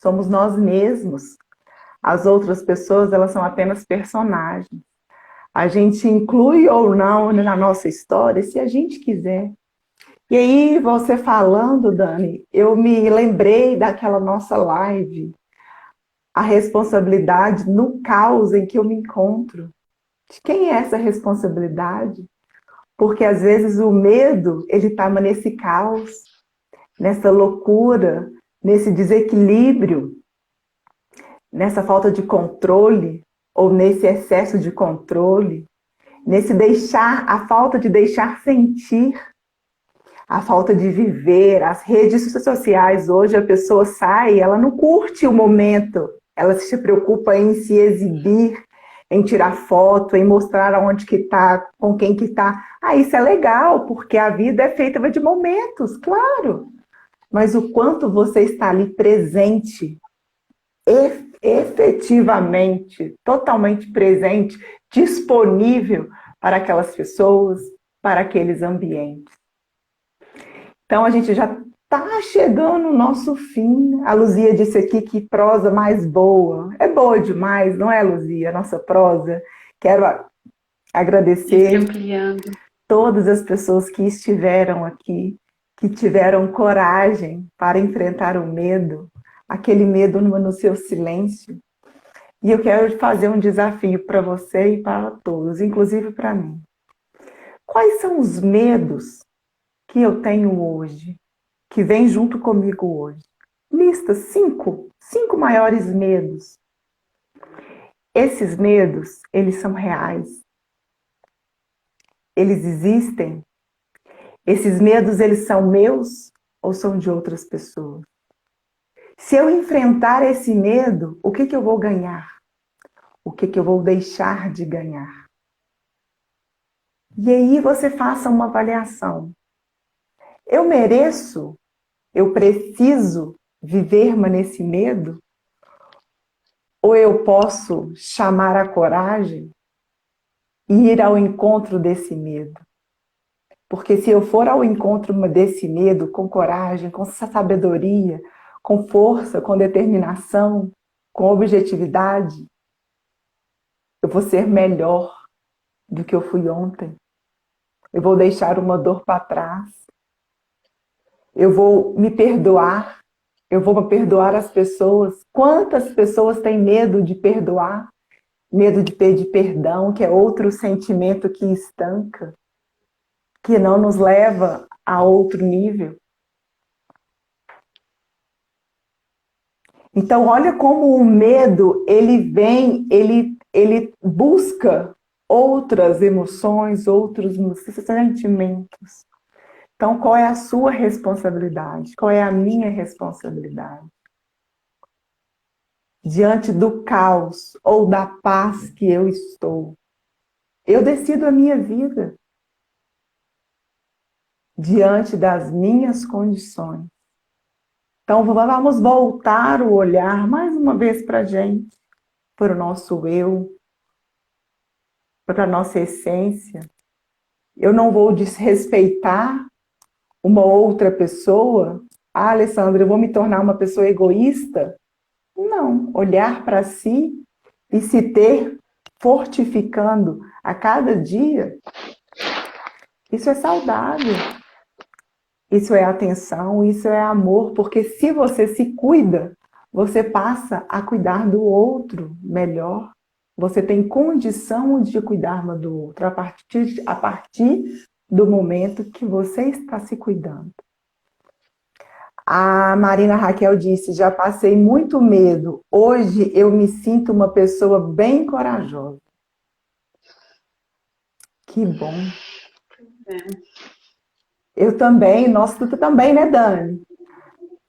somos nós mesmos. As outras pessoas, elas são apenas personagens. A gente inclui ou não na nossa história, se a gente quiser. E aí, você falando, Dani, eu me lembrei daquela nossa live, a responsabilidade no caos em que eu me encontro. De quem é essa responsabilidade? Porque às vezes o medo, ele está nesse caos, nessa loucura, nesse desequilíbrio, nessa falta de controle, ou nesse excesso de controle, nesse a falta de deixar sentir, a falta de viver. As redes sociais hoje, a pessoa sai, ela não curte o momento, ela se preocupa em se exibir, em tirar foto, em mostrar aonde que está, com quem que está. Isso é legal, porque a vida é feita de momentos, claro. Mas o quanto você está ali presente, efetivamente, totalmente presente, disponível para aquelas pessoas, para aqueles ambientes. Então, a gente já está chegando o nosso fim. A Luzia disse aqui que prosa mais boa. É boa demais, não é, Luzia? A nossa prosa. Quero agradecer Ampliando. todas as pessoas que estiveram aqui, que tiveram coragem para enfrentar o medo, aquele medo no seu silêncio. E eu quero fazer um desafio para você e para todos, inclusive para mim. Quais são os medos que eu tenho hoje, que vem junto comigo hoje? Lista cinco maiores medos. Esses medos, eles são reais. Eles existem. Esses medos, eles são meus ou são de outras pessoas? Se eu enfrentar esse medo, o que eu vou ganhar? O que eu vou deixar de ganhar? E aí você faça uma avaliação. Eu mereço, eu preciso viver nesse medo? Ou eu posso chamar a coragem e ir ao encontro desse medo? Porque se eu for ao encontro desse medo com coragem, com sabedoria, com força, com determinação, com objetividade, eu vou ser melhor do que eu fui ontem. Eu vou deixar uma dor para trás. Eu vou me perdoar. Eu vou perdoar as pessoas. Quantas pessoas têm medo de perdoar? Medo de pedir perdão, que é outro sentimento que estanca, que não nos leva a outro nível. Então, olha como o medo, ele vem, ele busca outras emoções, outros sentimentos. Então, qual é a sua responsabilidade? Qual é a minha responsabilidade? Diante do caos ou da paz que eu estou, eu decido a minha vida diante das minhas condições. Então, vamos voltar o olhar mais uma vez para a gente, para o nosso eu, para a nossa essência. Eu não vou desrespeitar uma outra pessoa. Ah, Alessandra, eu vou me tornar uma pessoa egoísta? Não. Olhar para si e se ter fortificando a cada dia, isso é saudável. Isso é atenção, isso é amor, porque se você se cuida, você passa a cuidar do outro melhor. Você tem condição de cuidar do outro a partir do momento que você está se cuidando. A Marina Raquel disse, já passei muito medo. Hoje eu me sinto uma pessoa bem corajosa. Que bom. Eu também, tu também, né, Dani?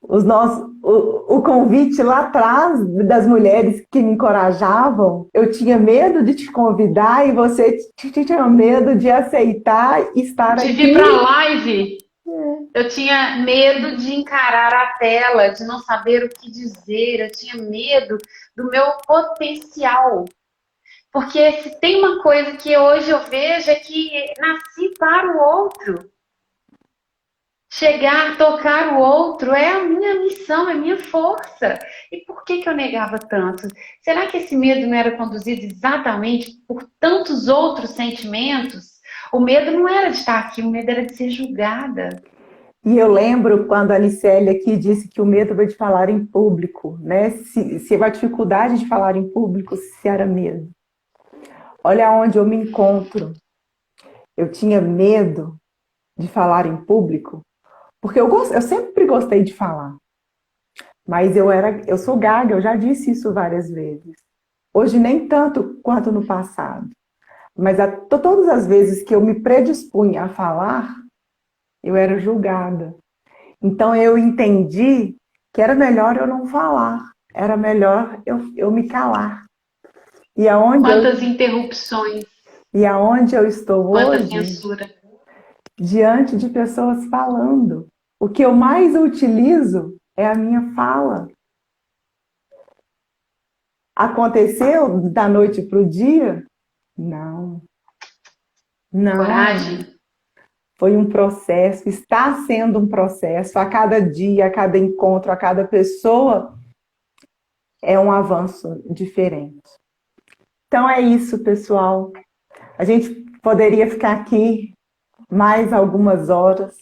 O convite lá atrás das mulheres que me encorajavam, eu tinha medo de te convidar e você tinha medo de aceitar estar aqui. De vir para a live, eu tinha medo de encarar a tela, de não saber o que dizer, eu tinha medo do meu potencial. Porque se tem uma coisa que hoje eu vejo é que nasci para o outro. Chegar, tocar o outro é a minha missão, é a minha força. E por que eu negava tanto? Será que esse medo não era conduzido exatamente por tantos outros sentimentos? O medo não era de estar aqui, o medo era de ser julgada. E eu lembro quando a Alicélia aqui disse que o medo veio de falar em público, né? Se a dificuldade de falar em público, se era medo. Olha onde eu me encontro. Eu tinha medo de falar em público, porque eu sempre gostei de falar. Mas eu sou gaga, eu já disse isso várias vezes. Hoje nem tanto quanto no passado. Mas todas as vezes que eu me predispunha a falar, eu era julgada. Então eu entendi que era melhor eu não falar. Era melhor eu me calar. Quantas interrupções. E aonde eu estou quanta hoje, censura. Diante de pessoas falando. O que eu mais utilizo é a minha fala. Aconteceu da noite para o dia? Não. Não. Coragem. Foi um processo, está sendo um processo. A cada dia, a cada encontro, a cada pessoa, é um avanço diferente. Então é isso, pessoal. A gente poderia ficar aqui mais algumas horas,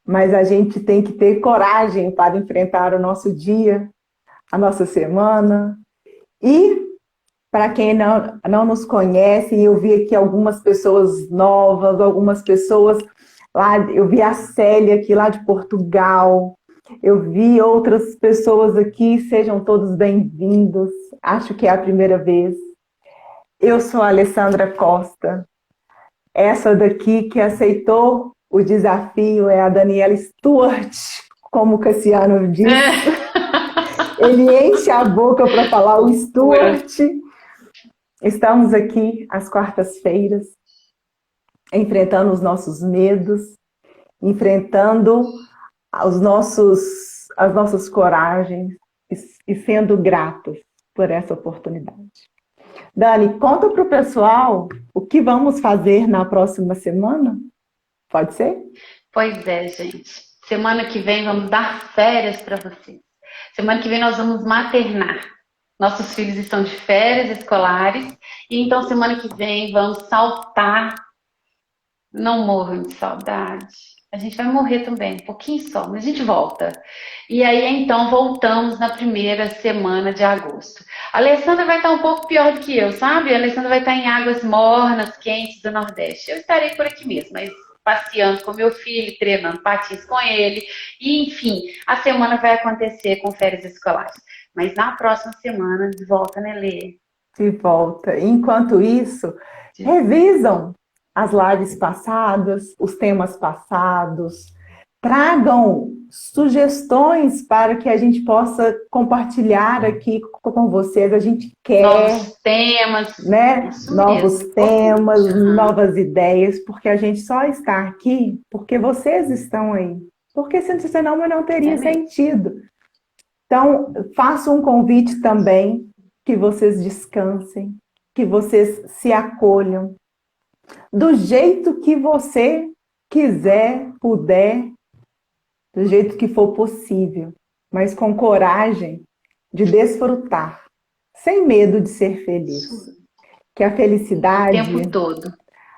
mas a gente tem que ter coragem para enfrentar o nosso dia, a nossa semana. E, para quem não nos conhece, eu vi aqui algumas pessoas novas, algumas pessoas lá, eu vi a Célia aqui lá de Portugal, eu vi outras pessoas aqui, sejam todos bem-vindos, acho que é a primeira vez. Eu sou a Alessandra Costa, essa daqui que aceitou o desafio é a Daniela Stuart, como o Cassiano disse. Ele enche a boca para falar o Stuart. Estamos aqui às quartas-feiras, enfrentando os nossos medos, enfrentando as nossas coragens e sendo gratos por essa oportunidade. Dani, conta para o pessoal o que vamos fazer na próxima semana? Pode ser? Pois é, gente. Semana que vem vamos dar férias para vocês. Semana que vem nós vamos maternar. Nossos filhos estão de férias escolares. E então semana que vem vamos saltar. Não morram de saudade. A gente vai morrer também, um pouquinho só, mas a gente volta. E aí, então, voltamos na primeira semana de agosto. A Alessandra vai estar um pouco pior do que eu, sabe? A Alessandra vai estar em águas mornas, quentes do Nordeste. Eu estarei por aqui mesmo, mas passeando com meu filho, treinando patins com ele. E, enfim, a semana vai acontecer com férias escolares. Mas na próxima semana, de volta, né, Lê? De volta. Enquanto isso, revisam as lives passadas, os temas passados, tragam sugestões para que a gente possa compartilhar aqui com vocês. A gente quer novos temas, né? Novos temas, novas ideias, porque a gente só está aqui porque vocês estão aí. Porque senão não teria sentido. Então, faço um convite também que vocês descansem, que vocês se acolham, do jeito que você quiser, puder, do jeito que for possível, mas com coragem de desfrutar, sem medo de ser feliz. Que a felicidade... O tempo todo.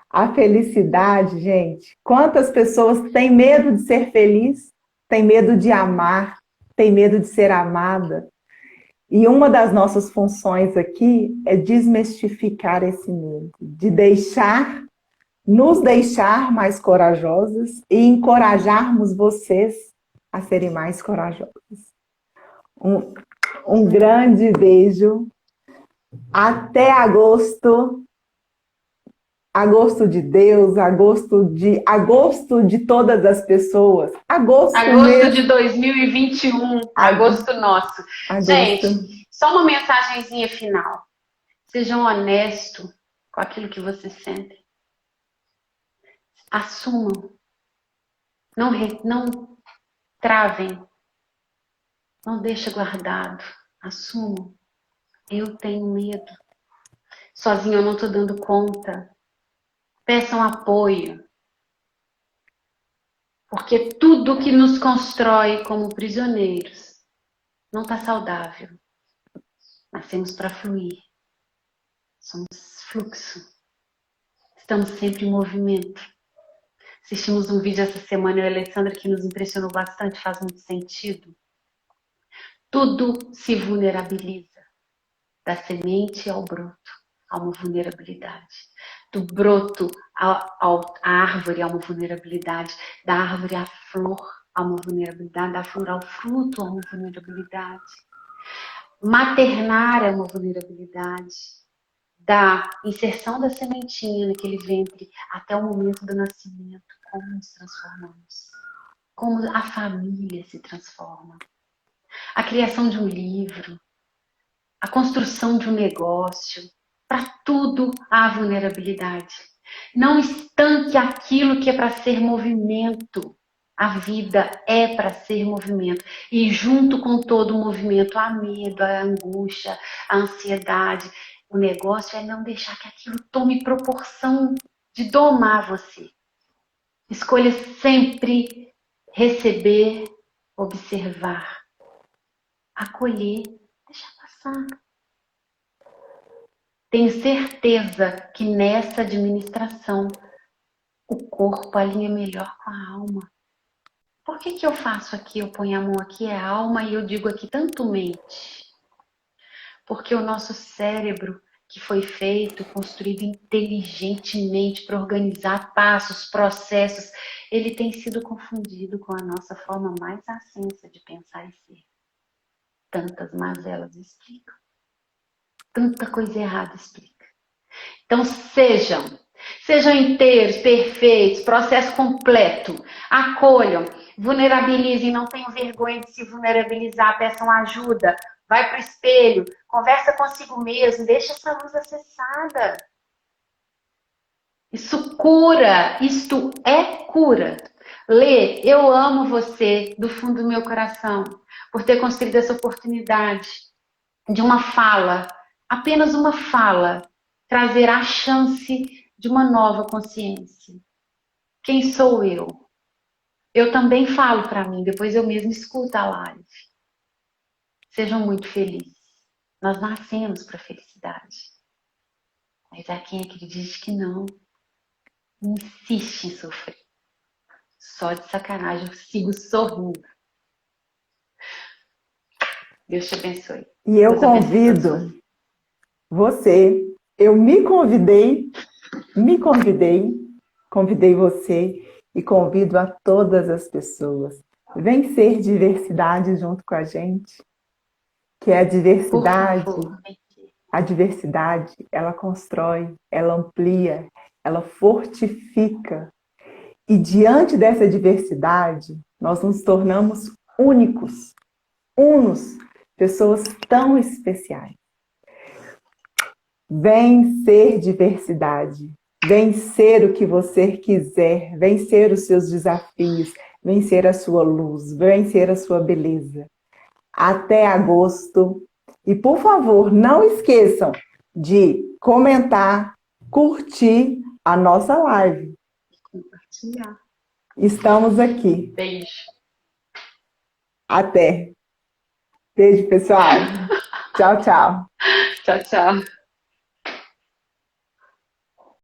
A felicidade, gente, quantas pessoas têm medo de ser feliz, têm medo de amar, têm medo de ser amada. E uma das nossas funções aqui é desmistificar esse medo, de nos deixar mais corajosas e encorajarmos vocês a serem mais corajosos. Um grande beijo. Até agosto. Agosto de Deus, agosto de todas as pessoas. Agosto mesmo. De 2021, agosto nosso. Agosto. Gente, só uma mensagenzinha final. Sejam honestos com aquilo que vocês sentem. Assumam. Não travem. Não deixem guardado. Assumam. Eu tenho medo. Sozinho eu não estou dando conta. Peçam apoio. Porque tudo que nos constrói como prisioneiros não está saudável. Nascemos para fluir. Somos fluxo. Estamos sempre em movimento. Assistimos um vídeo essa semana, eu e a Alessandra, que nos impressionou bastante, faz muito sentido. Tudo se vulnerabiliza. Da semente ao broto, há uma vulnerabilidade. Do broto à árvore há uma vulnerabilidade. Da árvore à flor há uma vulnerabilidade. Da flor ao fruto há uma vulnerabilidade. Maternar é uma vulnerabilidade. Da inserção da sementinha naquele ventre até o momento do nascimento. Como nos transformamos. Como a família se transforma. A criação de um livro. A construção de um negócio. Para tudo há vulnerabilidade. Não estanque aquilo que é para ser movimento. A vida é para ser movimento. E junto com todo o movimento, há medo, a angústia, a ansiedade. O negócio é não deixar que aquilo tome proporção de domar você. Escolha sempre receber, observar, acolher, deixar passar. Tenho certeza que nessa administração o corpo alinha melhor com a alma. Por que eu faço aqui, eu ponho a mão aqui, é alma, e eu digo aqui tanto mente? Porque o nosso cérebro, que foi feito, construído inteligentemente para organizar passos, processos, ele tem sido confundido com a nossa forma mais ascensa de pensar e ser. Tantas mazelas explicam. Tanta coisa errada explica. Então sejam inteiros, perfeitos, processo completo. Acolham, vulnerabilizem, não tenham vergonha de se vulnerabilizar, peçam ajuda. Vai para o espelho, conversa consigo mesmo, deixa essa luz acessada. Isso cura, isto é cura. Lê, eu amo você do fundo do meu coração, por ter construído essa oportunidade de uma fala, apenas uma fala, trazer a chance de uma nova consciência. Quem sou eu? Eu também falo para mim, depois eu mesmo escuto a live. Sejam muito felizes. Nós nascemos para a felicidade. Mas há quem acredite que não. Insiste em sofrer. Só de sacanagem eu sigo sorrindo. Deus te abençoe. E eu convido você, eu convidei você e convido a todas as pessoas. Vem ser diversidade junto com a gente, que é a diversidade. A diversidade, ela constrói, ela amplia, ela fortifica. E diante dessa diversidade, nós nos tornamos únicos, unos, pessoas tão especiais. Vem ser diversidade, vem ser o que você quiser, vem ser os seus desafios, vem ser a sua luz, vem ser a sua beleza. Até agosto. E, por favor, não esqueçam de comentar, curtir a nossa live. Compartilhar. Estamos aqui. Beijo. Até. Beijo, pessoal. Tchau, tchau. Tchau, tchau.